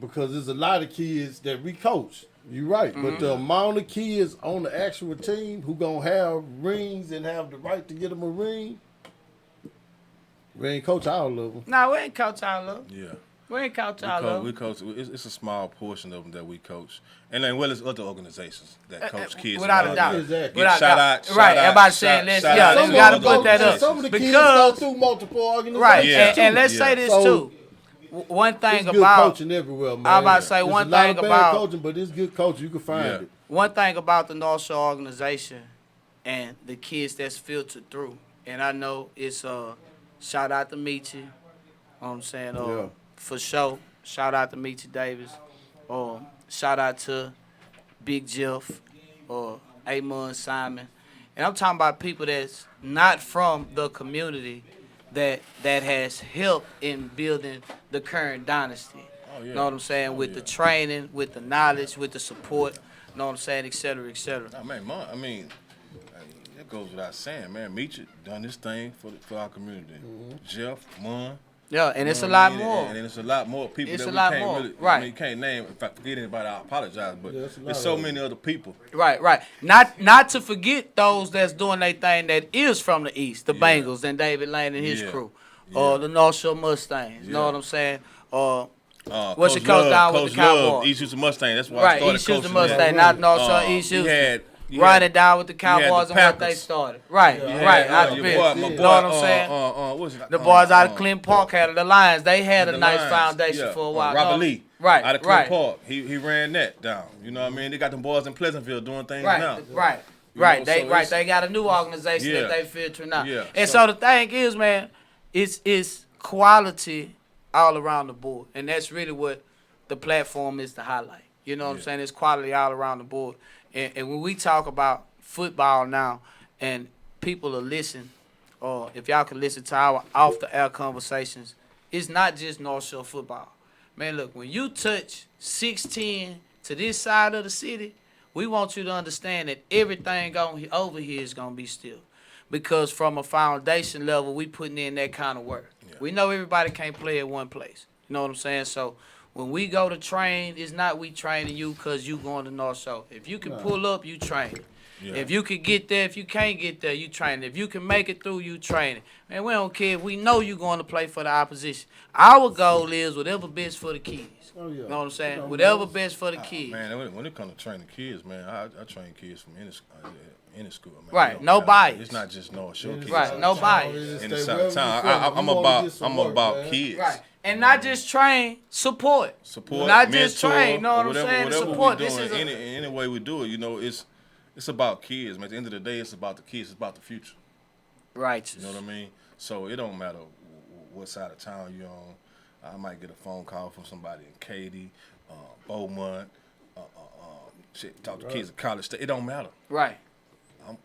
Speaker 5: because there's a lot of kids that we coach. You're right, but the amount of kids on the actual team who gonna have rings and have the right to get them a ring, we ain't coach all of them.
Speaker 1: No, we ain't coach all of them.
Speaker 2: Yeah.
Speaker 1: We ain't coach
Speaker 2: We
Speaker 1: all of
Speaker 2: coach.
Speaker 1: them.
Speaker 2: It's a small portion of them that we coach, and then well as other organizations that coach kids.
Speaker 1: Without a
Speaker 2: and
Speaker 1: doubt.
Speaker 2: all that.
Speaker 5: Exactly.
Speaker 2: Give shout out.
Speaker 1: Right, everybody
Speaker 2: shout
Speaker 1: saying
Speaker 2: out,
Speaker 1: let's-
Speaker 2: shout
Speaker 1: yeah,
Speaker 2: out
Speaker 1: let's
Speaker 2: to
Speaker 1: gotta
Speaker 2: all
Speaker 1: put
Speaker 2: those
Speaker 1: that up.
Speaker 2: organizations.
Speaker 5: Some of the kids
Speaker 1: Because-
Speaker 5: go through multiple organizations.
Speaker 1: Right,
Speaker 2: Yeah.
Speaker 1: and let's say
Speaker 2: Yeah.
Speaker 1: this
Speaker 5: So-
Speaker 1: too. One thing
Speaker 5: It's good
Speaker 1: about
Speaker 5: coaching everywhere, man.
Speaker 1: I'm about to say
Speaker 5: There's
Speaker 1: one
Speaker 5: a lot
Speaker 1: thing
Speaker 5: of bad
Speaker 1: about-
Speaker 5: coaching, but it's good coaching. You can find
Speaker 2: Yeah.
Speaker 5: it.
Speaker 1: one thing about the North Shore organization and the kids that's filtered through, and I know it's shout out to Meechie, you know what I'm saying?
Speaker 5: Yeah.
Speaker 1: For sure, shout out to Meechie Davis, shout out to Big Jeff, Amon Simon, and I'm talking about people that's not from the community that has helped in building the current dynasty.
Speaker 2: Oh, yeah.
Speaker 1: Know what I'm saying?
Speaker 2: Oh,
Speaker 1: With
Speaker 2: yeah.
Speaker 1: the training, with the knowledge, with the support, know what I'm saying, et cetera, et cetera.
Speaker 2: I mean, it goes without saying, man. Meech done this thing for our community. Jeff, Mon.
Speaker 1: Yeah, and it's a
Speaker 2: you know what I
Speaker 1: lot
Speaker 2: mean?
Speaker 1: more.
Speaker 2: And it's a lot more people
Speaker 1: It's
Speaker 2: that
Speaker 1: a
Speaker 2: we
Speaker 1: lot
Speaker 2: can't
Speaker 1: more,
Speaker 2: really,
Speaker 1: right.
Speaker 2: I mean, can't name. If I forget anybody, I apologize. But
Speaker 5: Yeah, it's a lot
Speaker 2: there's so
Speaker 5: of
Speaker 2: many other people.
Speaker 1: Right. Not to forget those that's doing their thing that is from the East, the
Speaker 2: Yeah.
Speaker 1: Bengals and David Lane and his
Speaker 2: Yeah.
Speaker 1: crew,
Speaker 2: Yeah.
Speaker 1: the North Shore Mustangs.
Speaker 2: Yeah.
Speaker 1: Know what I'm saying?
Speaker 2: Coach
Speaker 1: What's your coach
Speaker 2: Love,
Speaker 1: down with
Speaker 2: Coach
Speaker 1: the
Speaker 2: Love,
Speaker 1: Cowboys?
Speaker 2: East Houston Mustang. That's why I
Speaker 1: Right,
Speaker 2: started
Speaker 1: East Houston
Speaker 2: coaching
Speaker 1: Mustang,
Speaker 2: that.
Speaker 1: not North Shore, East
Speaker 2: You
Speaker 1: Houston.
Speaker 2: had
Speaker 1: Running down with the
Speaker 2: had
Speaker 1: Cowboys
Speaker 2: the
Speaker 1: and what they
Speaker 2: Packers.
Speaker 1: started. Right,
Speaker 2: Yeah,
Speaker 1: right. Out the
Speaker 2: your
Speaker 1: bench.
Speaker 2: boy, my
Speaker 1: Know
Speaker 2: boy,
Speaker 1: what I'm saying?
Speaker 2: what's it?
Speaker 1: The boys out of Clinton Park had the Lions. They had a
Speaker 2: the
Speaker 1: nice
Speaker 2: Lions,
Speaker 1: foundation
Speaker 2: yeah.
Speaker 1: for a while.
Speaker 2: Robert
Speaker 1: No,
Speaker 2: Lee.
Speaker 1: Right,
Speaker 2: out of Clinton Park. He ran that down. You know what I mean? They got them boys in Pleasantville doing things now.
Speaker 1: Right.
Speaker 2: So
Speaker 1: They got a new organization that they filter now.
Speaker 2: Yeah.
Speaker 1: And so the thing is, man, it's quality all around the board. And that's really what the platform is to highlight. You know what I'm saying? It's quality all around the board. And when we talk about football now and people are listening, or if y'all can listen to our off-the-air conversations, it's not just North Shore football. Man, look, when you touch 610 to this side of the city, we want you to understand that everything over here is going to be still. Because from a foundation level, we putting in that kind of work. Yeah. We know everybody can't play at one place. You know what I'm saying? So when we go to train, it's not we training you because you going to North Shore. If you can pull up, you train. Yeah. If you can get there, if you can't get there, you train. If you can make it through, you train. Man, we don't care. We know you're going to play for the opposition. Our goal is whatever best for the kids. Oh, yeah. You know what I'm saying? Whatever best for the kids.
Speaker 2: Man, when it comes to training kids, man, I train kids from any school. Man.
Speaker 1: Right, no bias.
Speaker 2: It's not just North Shore kids.
Speaker 1: Right, no bias.
Speaker 2: In the side of town, I'm about kids.
Speaker 1: Right. And not just train, support. Not just train, you know what I'm saying?
Speaker 2: Whatever
Speaker 1: support.
Speaker 2: We doing, any way we do it, you know, it's about kids, man. At the end of the day, it's about the kids. It's about the future.
Speaker 1: Right.
Speaker 2: You know what I mean? So it don't matter what side of town you're on. I might get a phone call from somebody in Katy, Beaumont, talk to kids at College State. It don't matter.
Speaker 1: Right.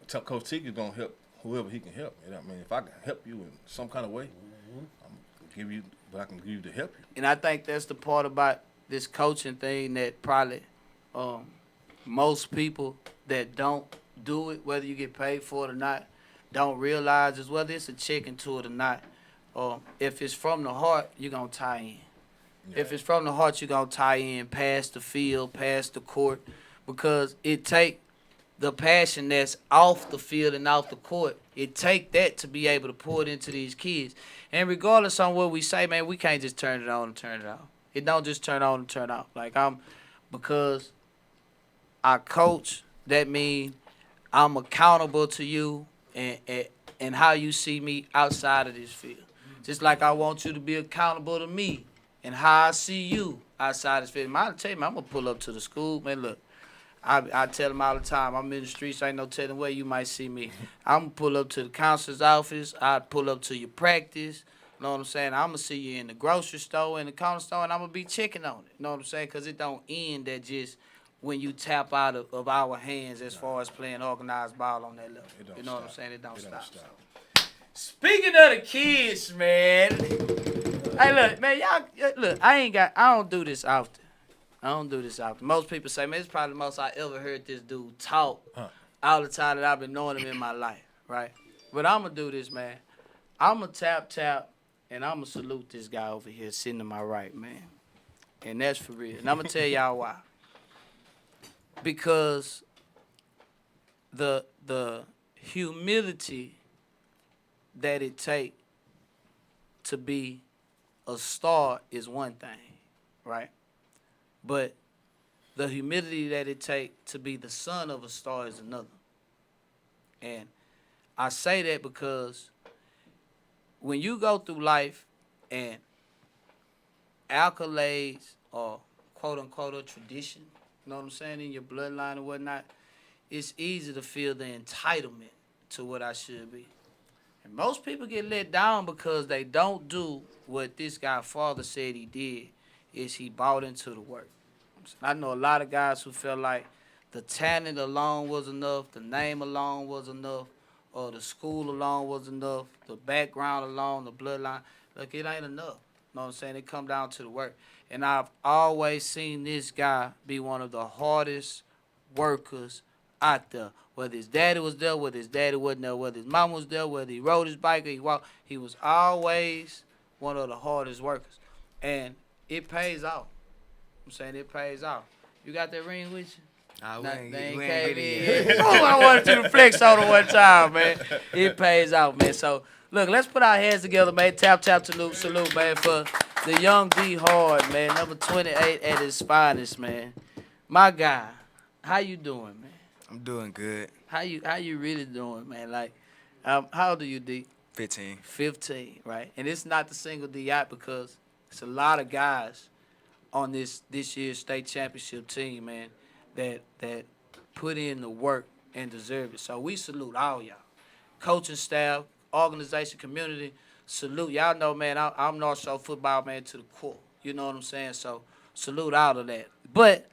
Speaker 2: Tell Coach Tiki going to help whoever he can help. You know what I mean? If I can help you in some kind of way, I'm going to give you what I can give you to help you.
Speaker 1: And I think that's the part about this coaching thing that probably most people that don't do it, whether you get paid for it or not, don't realize is whether it's a check into it or not. If it's from the heart, you're going to tie in. Yeah. If it's from the heart, you're going to tie in past the field, past the court, because it take the passion that's off the field and off the court. It take that to be able to pour it into these kids. And regardless on what we say, man, we can't just turn it on and turn it off. It don't just turn on and turn off. Because I coach, that means I'm accountable to you and how you see me outside of this field. Just like I want you to be accountable to me and how I see you outside this field. I'll tell you, man, I'm going to pull up to the school. Man, look, I tell them all the time, I'm in the streets, ain't no telling where you might see me. I'm going to pull up to the counselor's office. I'll pull up to your practice. You know what I'm saying? I'm going to see you in the grocery store, in the corner store, and I'm going to be checking on it. You know what I'm saying? Because it don't end at just when you tap out of our hands as far as playing organized ball on that level. You know what I'm saying? It don't stop. Speaking of the kids, man. Hey, look, man, y'all, look, I don't do this often. Most people say, man, it's probably the most I ever heard this dude talk all the time that I've been knowing him in my life, right? But I'm going to do this, man. I'm going to tap, and I'm going to salute this guy over here sitting to my right, man. And that's for real. And I'm going to tell y'all why. Because the humility that it take to be a star is one thing, right? But the humility that it take to be the son of a star is another. And I say that because when you go through life and accolades or quote-unquote a tradition, you know what I'm saying, in your bloodline and whatnot, it's easy to feel the entitlement to what I should be. And most people get let down because they don't do what this guy father said he did, is he bought into the work. I know a lot of guys who felt like the talent alone was enough, the name alone was enough, or the school alone was enough, the background alone, the bloodline. Look, it ain't enough. You know what I'm saying? It come down to the work. And I've always seen this guy be one of the hardest workers out there. Whether his daddy was there, whether his daddy wasn't there, whether his mom was there, whether he rode his bike or he walked, he was always one of the hardest workers. And it pays off. I'm saying it pays off. You got that ring with you?
Speaker 3: We ain't
Speaker 1: came
Speaker 3: get
Speaker 1: in.
Speaker 3: it yet.
Speaker 1: Oh, I wanted you to flex on it one time, man. It pays off, man. So, look, let's put our hands together, man. Tap, salute, man, for the young D Hard, man. Number 28 at his finest, man. My guy, how you doing, man?
Speaker 3: I'm doing good.
Speaker 1: How you really doing, man? Like, how old are you, D?
Speaker 3: 15.
Speaker 1: 15, right? And it's not the single D out because it's a lot of guys on this year's state championship team, man, that put in the work and deserve it. So we salute all y'all, coaching staff, organization, community. Salute y'all know, man. I'm North Shore football man to the core. You know what I'm saying? So salute all of that. But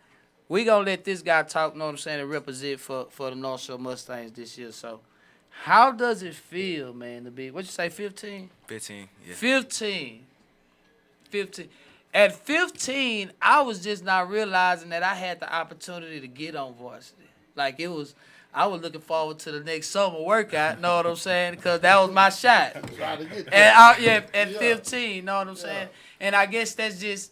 Speaker 1: we gonna let this guy talk. Know what I'm saying? And represent for the North Shore Mustangs this year. So how does it feel, man, to be what you say, 15?
Speaker 6: 15, yeah.
Speaker 1: 15. 15. At 15, I was just not realizing that I had the opportunity to get on varsity. Like I was looking forward to the next summer workout. Know what I'm saying? Because that was my shot. At 15. Know what I'm saying? And I guess that's just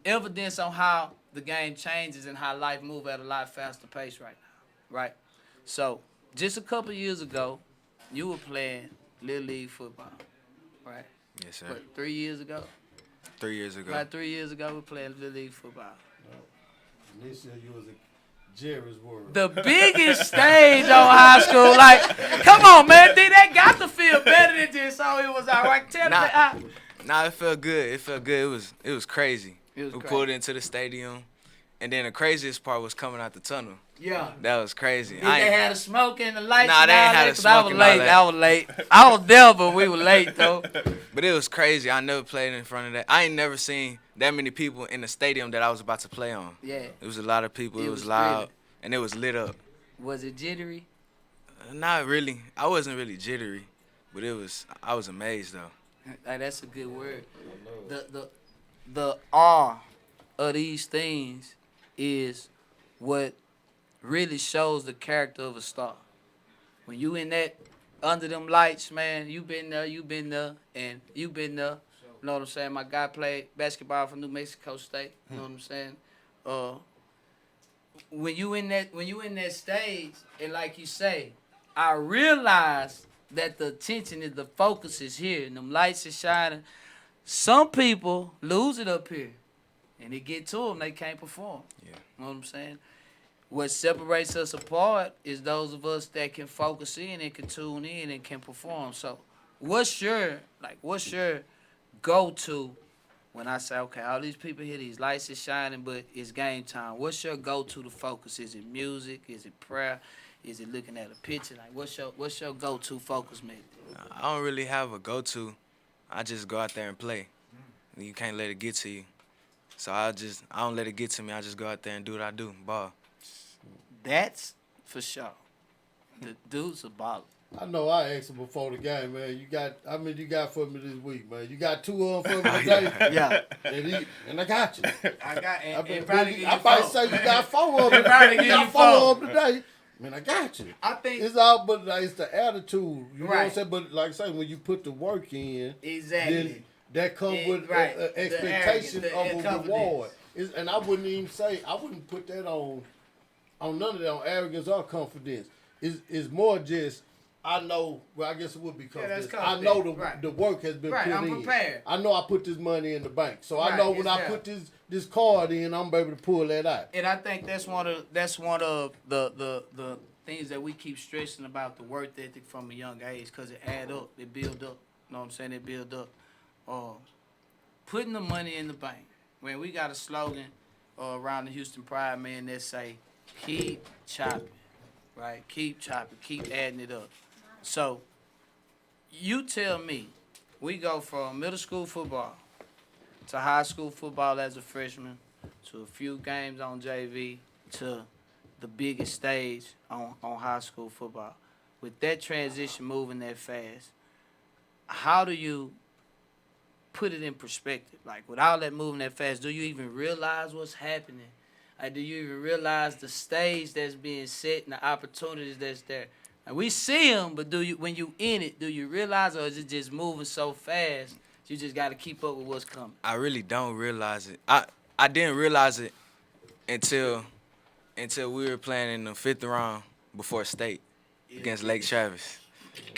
Speaker 1: evidence on how the game changes and how life moves at a lot faster pace right now. Right? So just a couple years ago, you were playing Little League football. Right?
Speaker 6: Yes, sir.
Speaker 1: What, 3 years ago?
Speaker 6: 3 years ago.
Speaker 1: About 3 years ago, we played Little League football.
Speaker 5: This year you was at Jerry's World.
Speaker 1: The biggest stage on high school. Like, come on, man. That got to feel better than just so it was all right.
Speaker 6: Nah, it felt good. It felt good. It was crazy.
Speaker 1: It was
Speaker 6: we
Speaker 1: crazy.
Speaker 6: pulled into the stadium, and then the craziest part was coming out the tunnel.
Speaker 1: Yeah.
Speaker 6: That was crazy.
Speaker 1: Did they had the smoke and the lights?
Speaker 6: Nah, they ain't had the smoke and all that.
Speaker 1: I was late. I was there, but we were late, though.
Speaker 6: But it was crazy. I never played in front of that. I ain't never seen that many people in the stadium that I was about to play on.
Speaker 1: Yeah.
Speaker 6: It was a lot of people.
Speaker 1: It
Speaker 6: It was
Speaker 1: was
Speaker 6: loud,
Speaker 1: thrilling.
Speaker 6: and it was lit up.
Speaker 1: Was it jittery?
Speaker 6: Not really. I wasn't really jittery, but I was amazed, though.
Speaker 1: Like, that's a good word. The awe of these things is what really shows the character of a star. When you in that under them lights, man, you been there, and you been there. You know what I'm saying? My guy played basketball for New Mexico State. You know what I'm saying? When you in that stage, and like you say, I realize that the attention is the focus is here, and them lights is shining. Some people lose it up here, and it get to them, they can't perform.
Speaker 6: Yeah.
Speaker 1: You know what I'm saying? What separates us apart is those of us that can focus in and can tune in and can perform. So, what's your go-to when I say, okay, all these people here, these lights is shining, but it's game time? What's your go-to to focus? Is it music? Is it prayer? Is it looking at a picture? Like, what's your go-to focus method?
Speaker 6: I don't really have a go-to. I just go out there and play. You can't let it get to you. So I don't let it get to me. I just go out there and do what I do, ball.
Speaker 1: That's for sure. The dude's a baller.
Speaker 5: I know I asked him before the game, man. How many you got for me this week, man? You got 2 of them for me today?
Speaker 1: Yeah.
Speaker 5: And I got you.
Speaker 1: I
Speaker 5: probably say you got 4 of them.
Speaker 1: Probably
Speaker 5: You
Speaker 1: give
Speaker 5: got
Speaker 1: you
Speaker 5: 4
Speaker 1: 4.
Speaker 5: of them today. Man, I got you.
Speaker 1: I think
Speaker 5: It's all, but like, it's the attitude. You know what I'm
Speaker 1: Right.
Speaker 5: saying? But like I say, when you put the work in,
Speaker 1: exactly.
Speaker 5: then that comes with
Speaker 1: Right.
Speaker 5: an
Speaker 1: The
Speaker 5: expectation
Speaker 1: arrogance, the
Speaker 5: of a reward.
Speaker 1: confidence.
Speaker 5: And I wouldn't put that on none of that, on arrogance or confidence. It's more just, I know, well, I guess it would be confidence.
Speaker 1: that's
Speaker 5: I know
Speaker 1: confidence.
Speaker 5: the work has been
Speaker 1: Right,
Speaker 5: put
Speaker 1: I'm
Speaker 5: in.
Speaker 1: prepared.
Speaker 5: I know I put this money in the bank. So I
Speaker 1: Right,
Speaker 5: know when
Speaker 1: it's
Speaker 5: I
Speaker 1: there.
Speaker 5: put this card in, I'm able to pull that out.
Speaker 1: And I think that's one of the things that we keep stressing about the work ethic from a young age, because it add up, it build up. You know what I'm saying? It build up. Putting the money in the bank. When we got a slogan around the Houston Pride, man, that say, keep chopping, right? Keep chopping, keep adding it up. So, you tell me, we go from middle school football to high school football as a freshman, to a few games on JV, to the biggest stage on high school football. With that transition moving that fast, how do you put it in perspective? Like, with all that moving that fast, do you even realize what's happening? Like, do you even realize the stage that's being set and the opportunities that's there? Like, we see them, but when you in it, do you realize, or is it just moving so fast you just got to keep up with what's coming?
Speaker 6: I really don't realize it. I didn't realize it until we were playing in the 5th round before state against Lake Travis.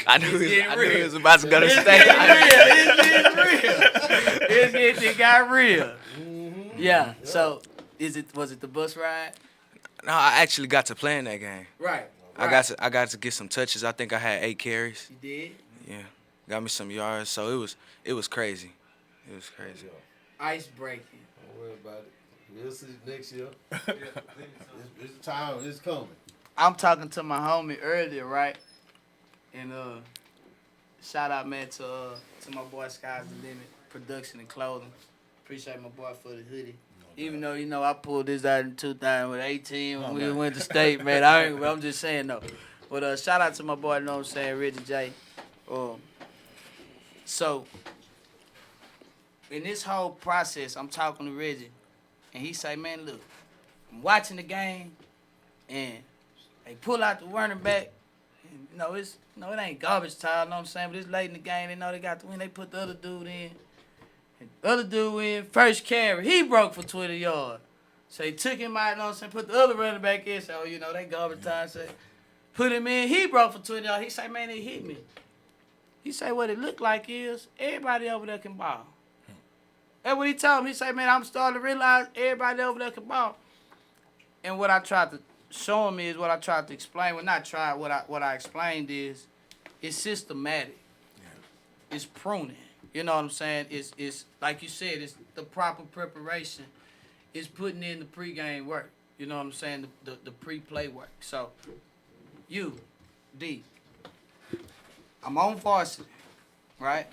Speaker 6: I knew he was about to go to state.
Speaker 1: It got real. Yeah. So, was it the bus ride?
Speaker 6: No, I actually got to play in that game.
Speaker 1: Right.
Speaker 6: I got to get some touches. I think I had 8 carries.
Speaker 1: You did?
Speaker 6: Yeah, got me some yards. So it was crazy. It was crazy.
Speaker 1: Ice breaking.
Speaker 5: Don't worry about it. We'll see next year. It's time. It's coming.
Speaker 1: I'm talking to my homie earlier, right? And shout out, man, to my boy Sky's the Limit Production and Clothing. Appreciate my boy for the hoodie. Even though, you know, I pulled this out in 2018 when we went to state, man. I'm just saying, though. But shout out to my boy, you know what I'm saying, Reggie J. So, in this whole process, I'm talking to Reggie, and he say, man, look, I'm watching the game, and they pull out the running back. And, it ain't garbage time, you know what I'm saying? But it's late in the game. They know they got the win. They put the other dude in. And the other dude in, first carry, he broke for 20 yards. So he took him out, you know what I'm saying? Put the other running back in. So, they garbage time. So put him in. He broke for 20 yards. He say, man, it hit me. He say, what it look like is everybody over there can ball. That's what he told me. He say, man, I'm starting to realize everybody over there can ball. And what I tried to show him is what I tried to explain. Well, not try. What I explained is it's systematic. Yeah. It's pruning. You know what I'm saying? It's like you said. It's the proper preparation. It's putting in the pregame work. You know what I'm saying? The pre-play work. So, you, D, I'm on varsity, right?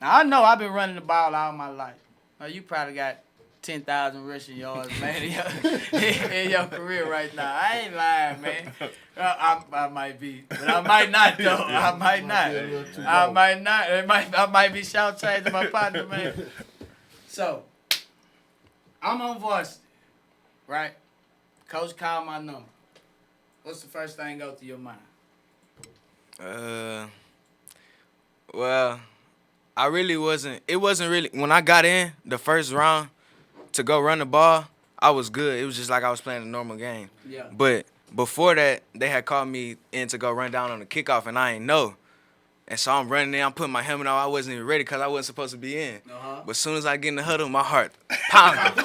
Speaker 1: Now I know I've been running the ball all my life. Now you probably got 10,000 rushing yards, man, in your career right now. I ain't lying, man. I might be, but I might not, though. I might not. I might be short-changing my partner, man. So, I'm on varsity, right? Coach called my number. What's the first thing go through your mind?
Speaker 6: Well, it wasn't really, when I got in the first round to go run the ball, I was good. It was just like I was playing a normal game.
Speaker 1: Yeah.
Speaker 6: But before that, they had called me in to go run down on the kickoff, and I ain't know. And so I'm running in, I'm putting my helmet on. I wasn't even ready because I wasn't supposed to be in. Uh-huh. But as soon as I get in the huddle, my heart pounded.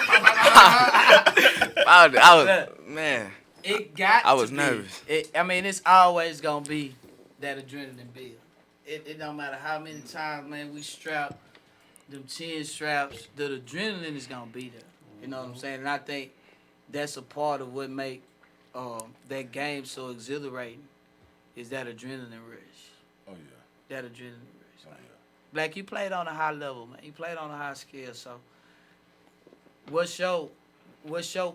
Speaker 6: Man. I was nervous.
Speaker 1: It's always going to be that adrenaline build. It don't matter how many times, man, we strap them chin straps, the adrenaline is going to be there. You know what I'm saying? And I think that's a part of what make that game so exhilarating is that adrenaline rush.
Speaker 2: Oh, yeah.
Speaker 1: That adrenaline rush. Oh, yeah. Black, you played on a high level, man. You played on a high scale. So what's your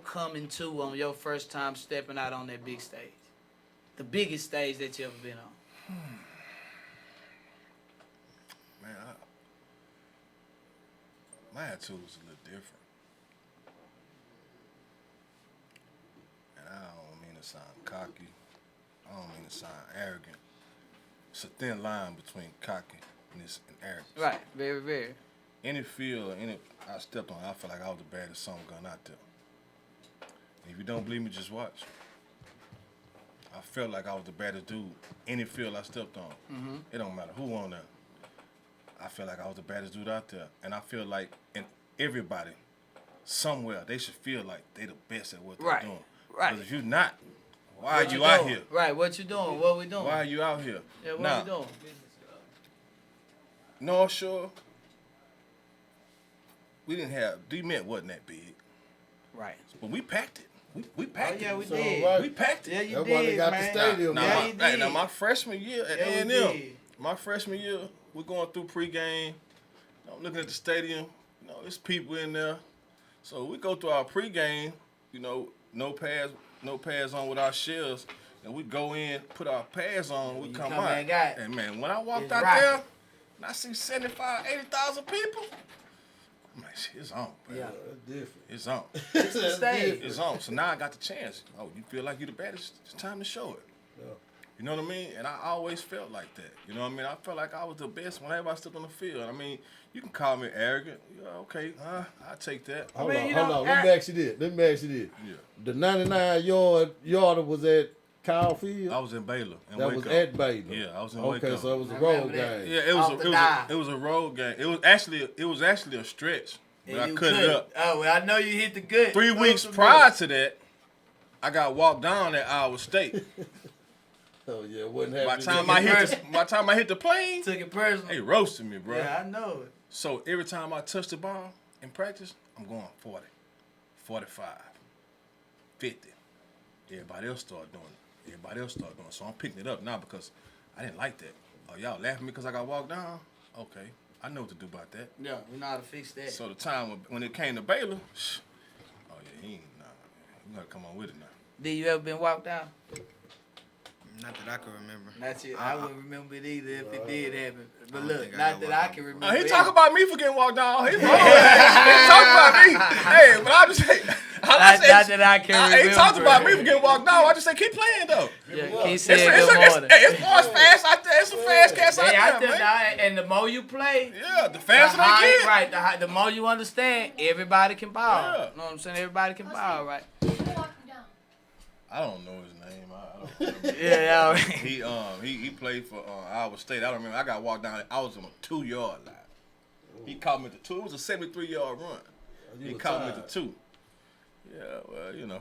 Speaker 1: coming to on your first time stepping out on that big stage? The biggest stage that you ever been on?
Speaker 2: Man, my attitude was a little different. And I don't mean to sound cocky. I don't mean to sound arrogant. It's a thin line between cockiness and arrogance.
Speaker 1: Right, very, very.
Speaker 2: Any field or any I stepped on, I felt like I was the baddest son gun out there. And if you don't believe me, just watch. I felt like I was the baddest dude. Any field I stepped on, it don't matter who on there. I feel like I was the baddest dude out there. And I feel like in everybody, somewhere, they should feel like they the best at what they're doing.
Speaker 1: Right.
Speaker 2: Because if you're not, why are you out here?
Speaker 1: Right, what you doing? What we doing?
Speaker 2: Why are you out here?
Speaker 1: Yeah, what
Speaker 2: now,
Speaker 1: we doing?
Speaker 2: North Shore, we didn't have, D-Met wasn't that big.
Speaker 1: Right.
Speaker 2: But we packed it. We packed it.
Speaker 1: Yeah, we
Speaker 5: So,
Speaker 1: did.
Speaker 5: right.
Speaker 2: We packed it.
Speaker 1: Yeah, you
Speaker 5: That's
Speaker 1: did,
Speaker 5: why they got
Speaker 1: man.
Speaker 5: the stadium.
Speaker 2: Now, my freshman year at A&M, my freshman year, we're going through pregame. I'm looking at the stadium. There's people in there. So we go through our pregame, no pads on with our shells. And we go in, put our pads on, we come out. And man, when I walked out there, and I see 75, 80,000 people, I'm like, shit, it's on, bro.
Speaker 1: Yeah,
Speaker 5: different.
Speaker 2: It's on.
Speaker 1: It's the stage.
Speaker 2: It's on. So now I got the chance. Oh, you feel like you're the baddest? It's time to show it.
Speaker 5: Yeah.
Speaker 2: You know what I mean? And I always felt like that. You know what I mean? I felt like I was the best whenever I stepped on the field. I mean, you can call me arrogant. Yeah, okay, I'll take that.
Speaker 5: Hold on. Let me ask you this.
Speaker 2: Yeah.
Speaker 5: The 99-yarder was at Kyle Field?
Speaker 2: I was in Baylor.
Speaker 5: That was at Baylor.
Speaker 2: Yeah, I was in Waco.
Speaker 5: Okay, so it was a road game.
Speaker 2: Yeah, it was a road game. It was actually a stretch. But I cut it up.
Speaker 1: Oh, well, I know you hit the good.
Speaker 2: 3 weeks prior to that, I got walked down at Iowa State.
Speaker 5: Oh yeah, it wasn't happening.
Speaker 2: By the time I hit the plane,
Speaker 1: Took it personal.
Speaker 2: they roasted me, bro.
Speaker 1: Yeah, I know it.
Speaker 2: So every time I touch the ball in practice, I'm going 40, 45, 50. Everybody else start doing it. So I'm picking it up now because I didn't like that. Oh, y'all laughing at me because I got walked down? Okay, I know what to do about that.
Speaker 1: Yeah, we know how to fix that.
Speaker 2: So the time when it came to Baylor, oh yeah, he ain't, nah, you gotta come on with it now.
Speaker 1: Did you ever been walked down?
Speaker 6: Not that I can remember.
Speaker 1: Not you. I wouldn't remember it either if it did happen. But
Speaker 6: don't
Speaker 1: look,
Speaker 6: think I
Speaker 1: not
Speaker 6: got
Speaker 1: that I
Speaker 6: walked
Speaker 1: can
Speaker 6: down.
Speaker 1: remember.
Speaker 2: He
Speaker 1: it.
Speaker 2: talk about me for getting walked down. He talk about me. Hey, but I just say,
Speaker 1: Not that I can remember.
Speaker 2: He talked about me for getting walked down. I just say keep playing though.
Speaker 1: Yeah, keep saying good morning.
Speaker 2: It's more fast out there. It's some fast cats
Speaker 1: They
Speaker 2: out
Speaker 1: out
Speaker 2: there,
Speaker 1: there
Speaker 2: man.
Speaker 1: now, and the more you play,
Speaker 2: Yeah, the
Speaker 1: the
Speaker 2: faster they
Speaker 1: higher,
Speaker 2: get.
Speaker 1: right? The more you understand, everybody can ball.
Speaker 2: Yeah.
Speaker 1: You know what I'm saying? Everybody can ball, right?
Speaker 2: I don't know his name. I don't remember.
Speaker 1: Yeah,
Speaker 2: He played for Iowa State. I don't remember. I got walked down. I was on a 2-yard line. He caught me at the 2. It was a 73-yard run. He caught me at the 2. Yeah, well, you know.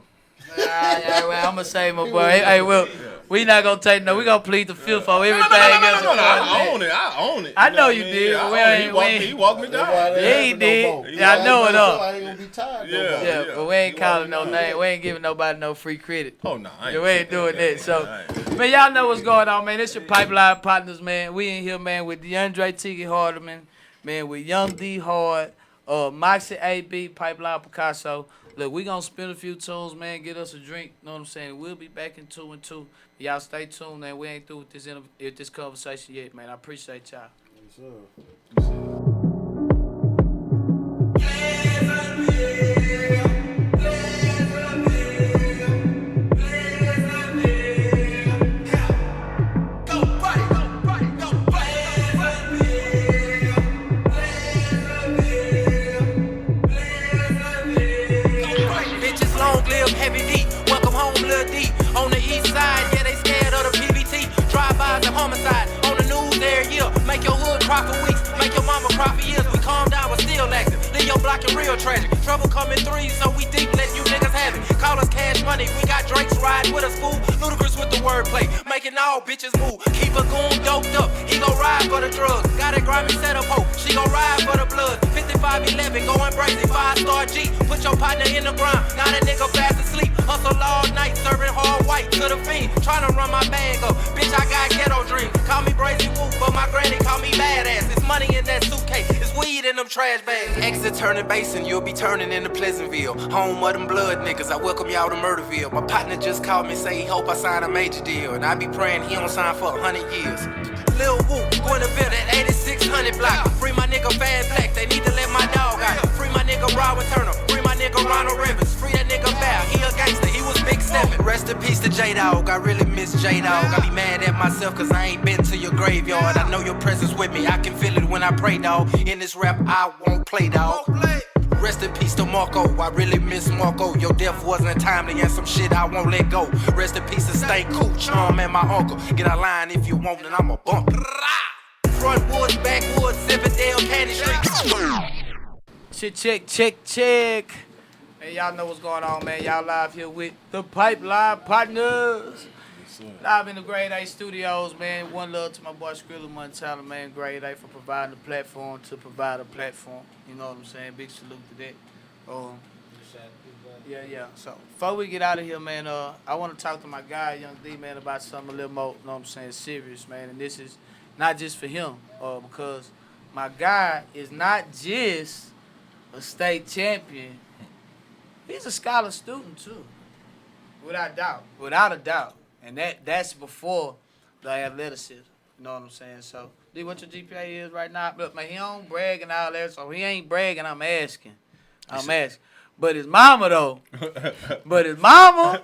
Speaker 1: well, I'm gonna say, my boy. Hey, well, we not gonna take no. We gonna plead the fifth for everything.
Speaker 2: No,
Speaker 1: else.
Speaker 2: I own it.
Speaker 1: I know
Speaker 2: what
Speaker 1: you
Speaker 2: mean?
Speaker 1: did.
Speaker 2: Yeah,
Speaker 1: We
Speaker 2: I own
Speaker 1: ain't-
Speaker 2: it. He walked me down.
Speaker 1: Yeah, he did. Yeah, I know it up.
Speaker 5: I ain't gonna be tired.
Speaker 2: Yeah.
Speaker 5: no more.
Speaker 1: Yeah, but we ain't calling no name. We ain't giving nobody no free credit.
Speaker 2: Oh, no.
Speaker 1: Yeah, we ain't doing that. So, man, y'all know what's going on, man. It's your Pipeline Partners, man. We in here, man, with DeAndre Tiki Hardeman, man, with Young D Hard, Moxie AB, Pipeline Picasso. Look, we gonna spin a few tunes, man. Get us a drink. Know what I'm saying? We'll be back in 2 and 2. Y'all stay tuned, man. We ain't through with this conversation yet, man. I appreciate y'all.
Speaker 5: Yes, sir.
Speaker 7: Bitches long live heavy D. Welcome home, Lil D. On the east side, yeah, they scared of the PVT. Drive-bys and homicide. On the news every year. Make your hood cry for weeks. Make your mama cry for years. We calm down, but still active. Leave your block in real tragic. Trouble coming threes, so we deep, let you niggas have it. Call us Cash Money. We got Drake's riding with us, fool. Ludicrous with the wordplay. Making all bitches move. Keep a goon doped up. He gon' ride for the drugs. Got a grimy set up hope. She gon' ride for the blood. 5511, going crazy. 5-star G. Put your partner in the ground. Now that nigga fast asleep. Hustle all night, serving hard white to the fiend. Tryna run my bag up. Bitch, I got ghetto dreams. Call me Brazy Woo, but my granny call me badass. It's money in that suitcase. It's weed in them trash bags. Exit turning basin, you'll be turning into Pleasantville. Home of them blood niggas. I welcome y'all to Murderville. My partner just called me, say he hope I sign a major deal. And I be praying he don't sign for 100 years. Lil Woo, Gwinneville at 8600 block. Free my nigga Fad Black, they need to let my dog out. Free my nigga Robert Turner, free my nigga Ronald Rivers. Free that nigga Val, he a gangster, he was Big 7. Rest in peace to J-Dog, I really miss J-Dog. I be mad at myself cause I ain't been to your graveyard. I know your presence with me, I can feel it when I pray, dog. In this rap, I won't play, dog. Rest in peace to Marco, I really miss Marco. Your death wasn't timely and some shit I won't let go. Rest in peace to Stay Cool, Charm and my uncle. Get a line if you want and I'm a bump. Front woods, backwoods, Zipperdale, Candy Street.
Speaker 1: Check. Hey, y'all know what's going on, man. Y'all live here with the Pipeline Partners. Live in the Grade A studios, man. One love to my boy Skrilla Montana, man. Grade A for providing the platform to provide a platform. You know what I'm saying? Big salute to that. Yeah. So before we get out of here, man, I want to talk to my guy, Young D, man, about something a little more, you know what I'm saying, serious, man. And this is not just for him, because my guy is not just a state champion. He's a scholar student too, without a doubt. And that's before the athleticism. You know what I'm saying? So, D, what your GPA is right now? Look, man, he don't brag and all that, so he ain't bragging, I'm asking. But his mama, though. His mama,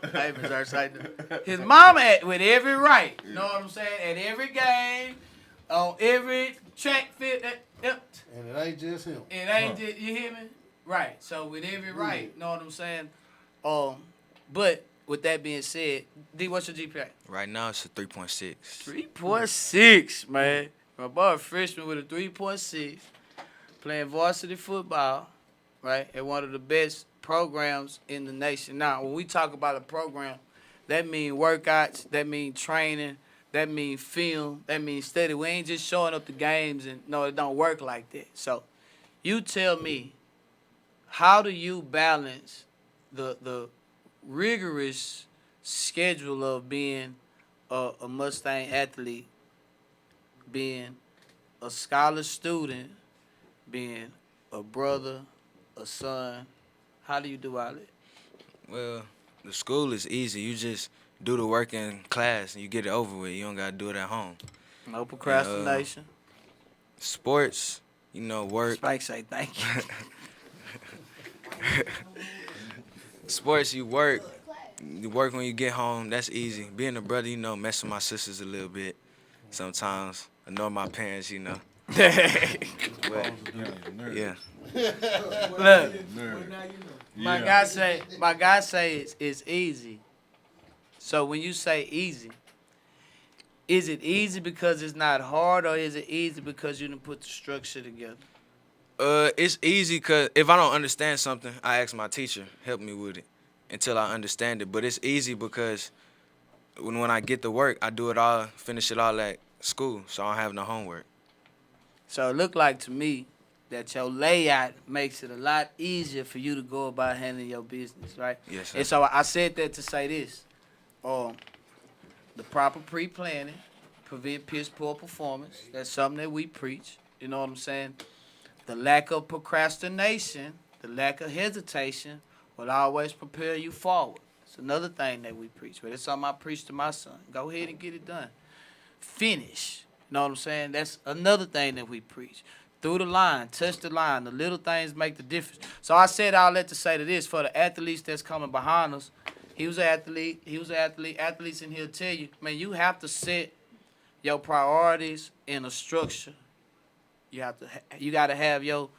Speaker 1: with every right. You know what I'm saying? At every game, on every track fit.
Speaker 5: And it ain't just him.
Speaker 1: It ain't just, you hear me? Right. So with every right, you know what I'm saying? But with that being said, D, what's your GPA?
Speaker 6: Right now it's a 3.6.
Speaker 1: 3.6, man. My boy, a freshman with a 3.6, playing varsity football, right, at one of the best programs in the nation. Now, when we talk about a program, that means workouts, that means training, that means film, that means study. We ain't just showing up the games and, no, it don't work like that. So you tell me, how do you balance the rigorous schedule of being a Mustang athlete, being a scholar student, being a brother, a son. How do you do all that?
Speaker 6: Well, the school is easy. You just do the work in class and you get it over with. You don't gotta do it at home.
Speaker 1: No procrastination.
Speaker 6: Sports, work.
Speaker 1: Spike say thank you.
Speaker 6: Sports, you work. You work when you get home. That's easy. Being a brother, mess with my sisters a little bit. Sometimes annoy my parents, But, yeah.
Speaker 1: Look,
Speaker 2: Nerd.
Speaker 1: my guy say it's easy. So when you say easy, is it easy because it's not hard, or is it easy because you didn't put the structure together?
Speaker 6: It's easy because if I don't understand something, I ask my teacher, help me with it until I understand it. But it's easy because when I get to work, I do it all, finish it all at school, so I don't have no homework.
Speaker 1: So it looked like to me that your layout makes it a lot easier for you to go about handling your business, right?
Speaker 6: Yes, sir.
Speaker 1: And so I said that to say this. The proper pre-planning prevent piss poor performance. That's something that we preach. You know what I'm saying? The lack of procrastination, the lack of hesitation will always prepare you forward. It's another thing that we preach. But it's something I preach to my son. Go ahead and get it done. Finish. You know what I'm saying? That's another thing that we preach. Through the line, touch the line. The little things make the difference. So I said all that to say to this, for the athletes that's coming behind us, he was an athlete. Athletes in here tell you, man, you have to set your priorities in a structure. You got to have your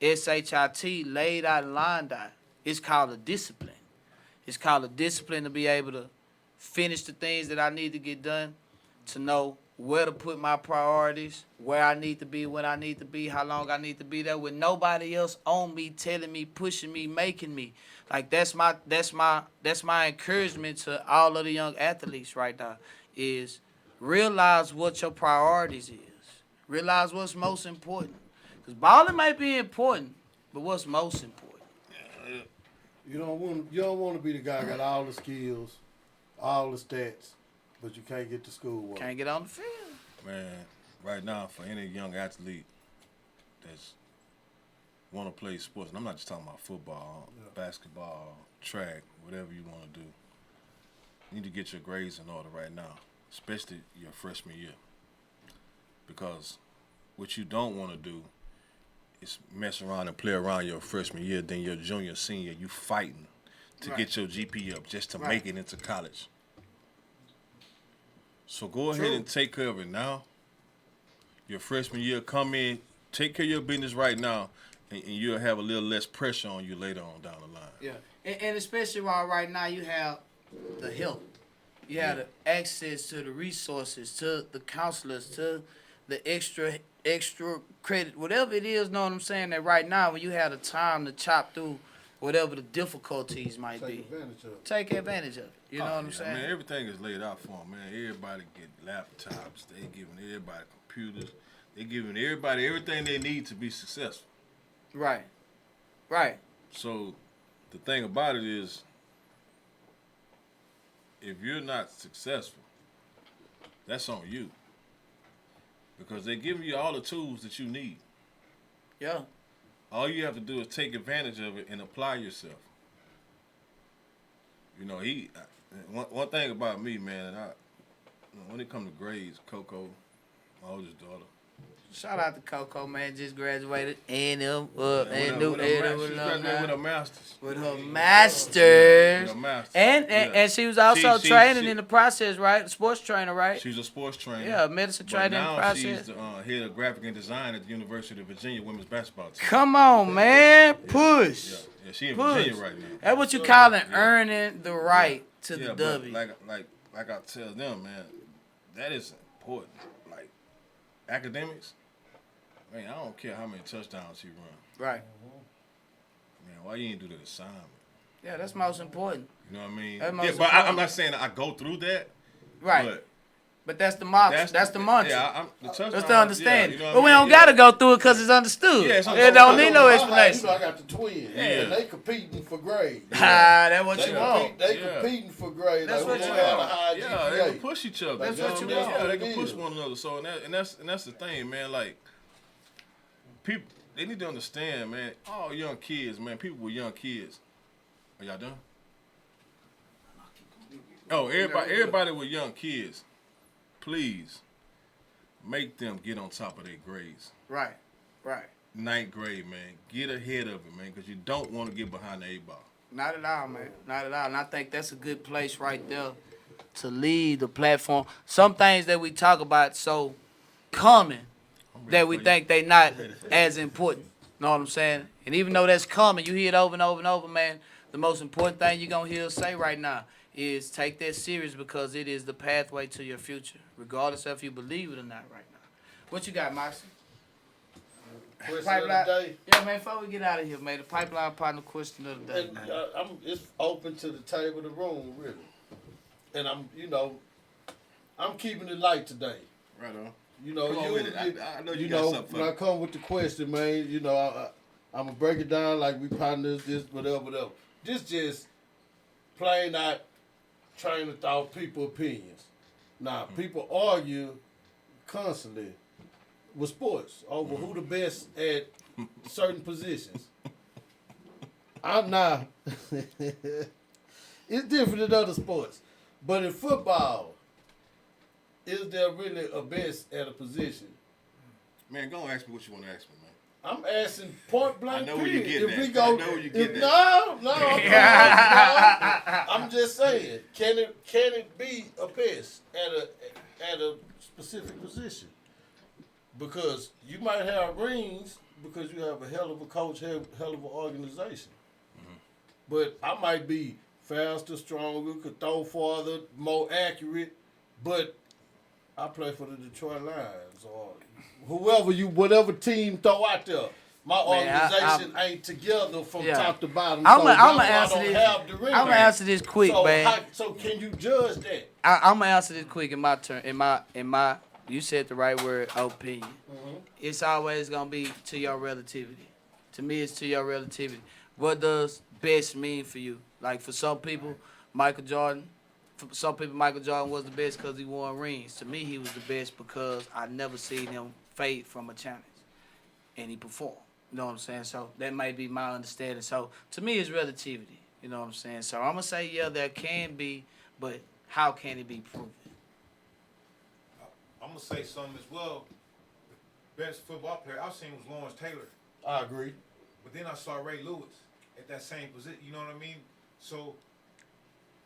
Speaker 1: SHIT laid out and lined out. It's called a discipline. It's called a discipline to be able to finish the things that I need to get done, to know where to put my priorities, where I need to be, when I need to be, how long I need to be there, with nobody else on me, telling me, pushing me, making me. Like that's my encouragement to all of the young athletes right now, is realize what your priorities is. Realize what's most important. Because balling might be important, but what's most important?
Speaker 5: You don't want to be the guy that got all the skills, all the stats, but you can't get to schoolwork.
Speaker 1: Can't get on the field.
Speaker 2: Man, right now, for any young athlete that's want to play sports, and I'm not just talking about football, basketball, track, whatever you want to do, you need to get your grades in order right now, especially your freshman year. Because what you don't want to do is mess around and play around your freshman year, then your junior, senior, you fighting to get your GPA up just to make it into college. So go ahead and take care of it now. Your freshman year, come in, take care of your business right now, and you'll have a little less pressure on you later on down the line.
Speaker 1: Yeah, and especially while right now you have the help. You have the access to the resources, to the counselors, to the extra credit, whatever it is, know what I'm saying, that right now when you have the time to chop through whatever the difficulties might be. Take advantage of it. You know what I'm saying?
Speaker 2: Man, everything is laid out for them, man. Everybody get laptops. They giving everybody computers. They giving everybody everything they need to be successful.
Speaker 1: Right.
Speaker 2: So the thing about it is, if you're not successful, that's on you. Because they're giving you all the tools that you need.
Speaker 1: Yeah.
Speaker 2: All you have to do is take advantage of it and apply yourself. You know, one thing about me, man, when it comes to grades, Coco, my oldest daughter.
Speaker 1: Shout out to Coco, man, just graduated. A&M,
Speaker 2: She's graduated with her master's.
Speaker 1: With her master's.
Speaker 2: With her master's.
Speaker 1: And she was also training in the process, right? Sports trainer, right?
Speaker 2: She's a sports trainer.
Speaker 1: Yeah, medicine trainer in the process.
Speaker 2: Now she's the head of graphic and design at the University of Virginia women's basketball team.
Speaker 1: Come on, man. Push.
Speaker 2: Yeah, she in Virginia right now.
Speaker 1: That's what you call earning the right to the W.
Speaker 2: Like I tell them, man, that is important. Like academics, man, I don't care how many touchdowns he run.
Speaker 1: Right.
Speaker 2: Man, why you ain't do the assignment?
Speaker 1: Yeah, that's most important.
Speaker 2: You know what I mean?
Speaker 1: That's most
Speaker 2: but
Speaker 1: important.
Speaker 2: I'm not saying I go through that.
Speaker 1: Right.
Speaker 2: But
Speaker 1: But that's the mantra. That's the mantra.
Speaker 2: Yeah, the touchdown.
Speaker 1: That's the understanding.
Speaker 2: Yeah, you know
Speaker 1: but we
Speaker 2: what I
Speaker 1: don't
Speaker 2: mean?
Speaker 1: gotta go through it because it's understood.
Speaker 2: Yeah, it's
Speaker 1: It don't need no
Speaker 5: I
Speaker 1: explanation.
Speaker 5: got the twins.
Speaker 2: Yeah.
Speaker 5: And they competing for grades.
Speaker 1: That's what you want.
Speaker 5: They competing for grades.
Speaker 1: That's
Speaker 5: like,
Speaker 1: what
Speaker 5: who
Speaker 1: you
Speaker 5: had a
Speaker 1: want.
Speaker 5: high
Speaker 2: Yeah,
Speaker 5: GPA?
Speaker 2: they can push each other.
Speaker 1: That's
Speaker 2: you know
Speaker 1: what you
Speaker 2: I mean?
Speaker 1: want.
Speaker 2: Yeah, they can push one another. So and that's the thing, man. Like people, they need to understand, man. All young kids, man. People with young kids. Are y'all done? Oh, everybody with young kids, please make them get on top of their grades.
Speaker 1: Right.
Speaker 2: Ninth grade, man. Get ahead of it, man, because you don't want to get behind the 8-ball.
Speaker 1: Not at all, man. Not at all. And I think that's a good place right there to lead the platform. Some things that we talk about so common that we think they not as important. Know what I'm saying? And even though that's common, you hear it over and over and over, man. The most important thing you're going to hear us say right now is take that serious because it is the pathway to your future, regardless of if you believe it or not right now. What you got, Moxie?
Speaker 5: Question of the day.
Speaker 1: Yeah, man, before we get out of here, man, the pipeline partner question of the day,
Speaker 5: And,
Speaker 1: man.
Speaker 5: it's open to the table of the room, really. And I'm keeping it light today.
Speaker 2: Right on.
Speaker 5: You know,
Speaker 2: Come on with it. I know you got something for
Speaker 5: when I
Speaker 2: me.
Speaker 5: come with the question, man, you know, I'm going to break it down like we partners, this, whatever. This just plain out train of thought, people opinions. Now, people argue constantly with sports over who the best at certain positions. I'm not. It's different in other sports. But in football, is there really a best at a position?
Speaker 2: Man, go and ask me what you want to ask me, man.
Speaker 5: I'm asking point blank.
Speaker 2: I know where you
Speaker 5: period.
Speaker 2: get
Speaker 5: If we
Speaker 2: that.
Speaker 5: go,
Speaker 2: I know where you get that.
Speaker 5: No, I'm just saying. Can it be a best at a specific position? Because you might have rings because you have a hell of a coach, hell of an organization.
Speaker 2: Mm-hmm.
Speaker 5: But I might be faster, stronger, could throw farther, more accurate, but I play for the Detroit Lions or whatever team throw out there. My organization ain't together from top to bottom.
Speaker 1: I'm
Speaker 5: so
Speaker 1: gonna
Speaker 5: I
Speaker 1: answer
Speaker 5: don't
Speaker 1: this.
Speaker 5: have the ring.
Speaker 1: I'm gonna answer this quick,
Speaker 5: so
Speaker 1: man.
Speaker 5: So can you judge that?
Speaker 1: I'm gonna answer this quick in my turn. In my, you said the right word, opinion.
Speaker 5: Mm-hmm.
Speaker 1: It's always gonna be to your relativity. To me, it's to your relativity. What does best mean for you? Like for some people, Michael Jordan. For some people, Michael Jordan was the best because he won rings. To me, he was the best because I never seen him fade from a challenge, and he performed. You know what I'm saying? So that might be my understanding. So to me, it's relativity. You know what I'm saying? So I'm gonna say yeah, there can be, but how can it be proven?
Speaker 8: I'm gonna say something as well. Best football player I've seen was Lawrence Taylor,
Speaker 5: I agree.
Speaker 8: but then I saw Ray Lewis at that same position. You know what I mean? So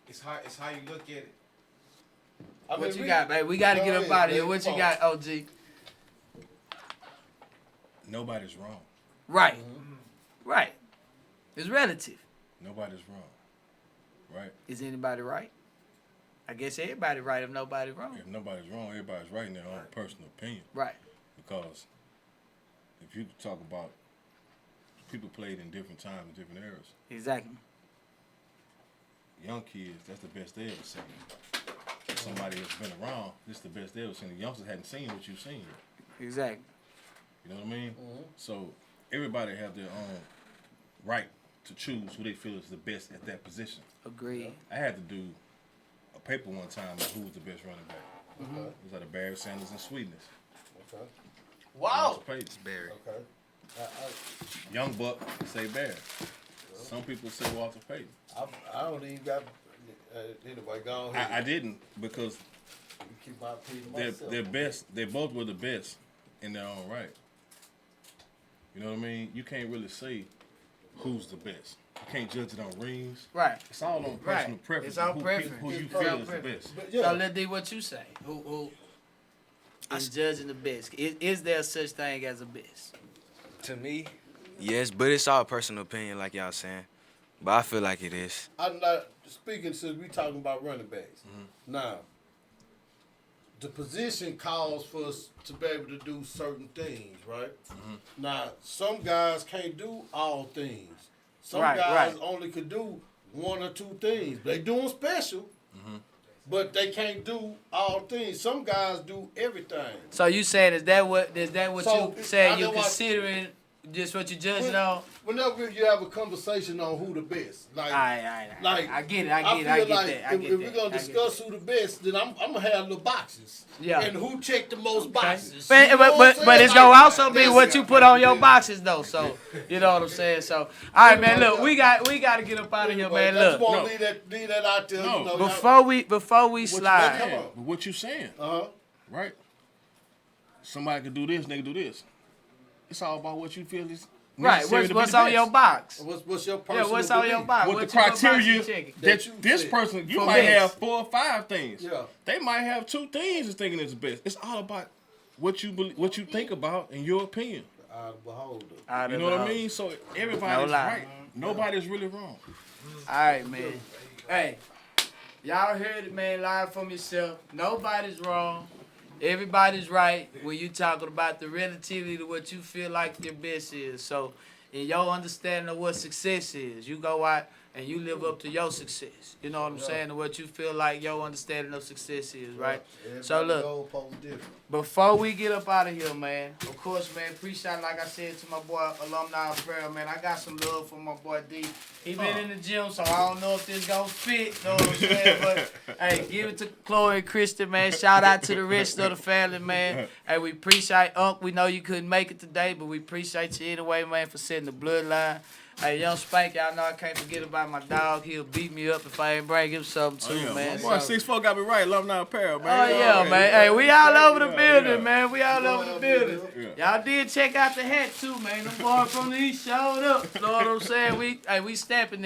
Speaker 8: it's how you look at it.
Speaker 1: What you got, baby? We gotta get up out of here. What you got, OG?
Speaker 2: Nobody's wrong.
Speaker 1: Right. Right. It's relative.
Speaker 2: Nobody's wrong. Right?
Speaker 1: Is anybody right? I guess everybody right if nobody wrong.
Speaker 2: If nobody's wrong, everybody's right in their own personal opinion.
Speaker 1: Right.
Speaker 2: Because if you talk about people played in different times, different eras,
Speaker 1: Exactly.
Speaker 2: young kids, that's the best they ever seen. Somebody that's been around, this is the best they ever seen. The youngsters hadn't seen what you've seen.
Speaker 1: Exactly.
Speaker 2: You know what I mean? So everybody have their own right to choose who they feel is the best at that position.
Speaker 1: Agreed.
Speaker 2: I had to do a paper one time on who was the best running back. It was like Barry Sanders and Sweetness.
Speaker 5: Okay.
Speaker 1: Wow.
Speaker 2: It's Barry.
Speaker 5: Okay.
Speaker 2: Young Buck say Barry. Some people say Walter Payton.
Speaker 5: I don't even got. Anyway, go ahead.
Speaker 2: I didn't because
Speaker 5: Keep my opinion to
Speaker 2: they're
Speaker 5: myself.
Speaker 2: best. They both were the best in their own right. You know what I mean? You can't really say who's the best. You can't judge it on rings.
Speaker 1: Right.
Speaker 2: It's all on personal
Speaker 1: Right.
Speaker 2: preference.
Speaker 1: It's all
Speaker 2: who,
Speaker 1: preference.
Speaker 2: Who you
Speaker 1: It's
Speaker 2: feel
Speaker 1: all
Speaker 2: is the
Speaker 1: preference.
Speaker 2: best.
Speaker 5: But
Speaker 1: So
Speaker 5: yeah,
Speaker 1: let's do what you say. Who is judging the best? Is there such thing as a best?
Speaker 6: To me, yes, but it's all personal opinion, like y'all saying. But I feel like it is.
Speaker 5: I'm not speaking since we talking about running backs. Now, the position calls for us to be able to do certain things, right? Now, some guys can't do all things. Some
Speaker 1: Right,
Speaker 5: guys
Speaker 1: right.
Speaker 5: only could do one or two things. They doing special, but they can't do all things. Some guys do everything.
Speaker 1: So you saying is that what
Speaker 5: So,
Speaker 1: you saying
Speaker 5: I
Speaker 1: you
Speaker 5: know I-
Speaker 1: considering just what you judging on?
Speaker 5: Whenever you have a conversation on who the best, like, like
Speaker 1: I get it.
Speaker 5: I
Speaker 1: I
Speaker 5: feel
Speaker 1: get
Speaker 5: like
Speaker 1: that. I
Speaker 5: if
Speaker 1: get
Speaker 5: we're
Speaker 1: that.
Speaker 5: gonna
Speaker 1: I get
Speaker 5: discuss who the best, then I'm gonna have the boxes.
Speaker 1: Yeah.
Speaker 5: And who checked the most boxes.
Speaker 1: But,
Speaker 5: You know what I'm
Speaker 1: but
Speaker 5: saying?
Speaker 1: it's gonna
Speaker 5: Like,
Speaker 1: also be what you put on your boxes though. So you know what I'm saying. So all right, man. Look, we got to get up out of here, man.
Speaker 5: I just
Speaker 1: Look,
Speaker 5: want to leave that out there.
Speaker 2: No.
Speaker 5: You know,
Speaker 1: before we
Speaker 2: What
Speaker 1: slide.
Speaker 2: you saying? What you saying? Right? Somebody can do this, nigga do this. It's all about what you feel is
Speaker 1: Right,
Speaker 2: necessary to be
Speaker 1: what's
Speaker 2: the
Speaker 1: on
Speaker 2: best.
Speaker 1: your box?
Speaker 5: what's your personal
Speaker 1: Yeah, what's on your
Speaker 5: belief?
Speaker 1: box?
Speaker 2: What
Speaker 1: What's
Speaker 2: the
Speaker 1: your box you
Speaker 2: criteria
Speaker 1: checking?
Speaker 2: that
Speaker 5: you
Speaker 2: this
Speaker 5: said.
Speaker 2: person, you
Speaker 1: For
Speaker 2: might
Speaker 1: best.
Speaker 2: have 4 or 5 things.
Speaker 5: Yeah.
Speaker 2: They might have 2 things as thinking it's the best. It's all about what you what you think about in your opinion. You know what I mean? So everybody's
Speaker 1: lie.
Speaker 2: right. Nobody's really wrong.
Speaker 1: All right, man. Hey, y'all heard it, man. Live from yourself. Nobody's wrong. Everybody's right when you talking about the relativity to what you feel like your best is. So, in your understanding of what success is, you go out and you live up to your success. You know what I'm saying? And what you feel like your understanding of success is, right? So look, before we get up out of here, man, of course, man, appreciate, like I said to my boy, Alumni Apparel, man, I got some love for my boy D. He been in the gym, so I don't know if this gonna fit, know what I'm saying? But, hey, give it to Chloe and Kristen, man. Shout out to the rest of the family, man. Hey, we appreciate Unc. We know you couldn't make it today, but we appreciate you anyway, man, for setting the bloodline. Hey, Young Spank, y'all know I can't forget about my dog. He'll beat me up if I ain't bring him something too, man.
Speaker 2: My boy, 6'4" got me right. Alumni Apparel, man.
Speaker 1: Oh, yeah, man. Hey, we all over the building, man. We all over the building.
Speaker 2: Yeah.
Speaker 1: Y'all did check out the hat, too, man. Them boys from the East showed up. Know what I'm saying? We stamping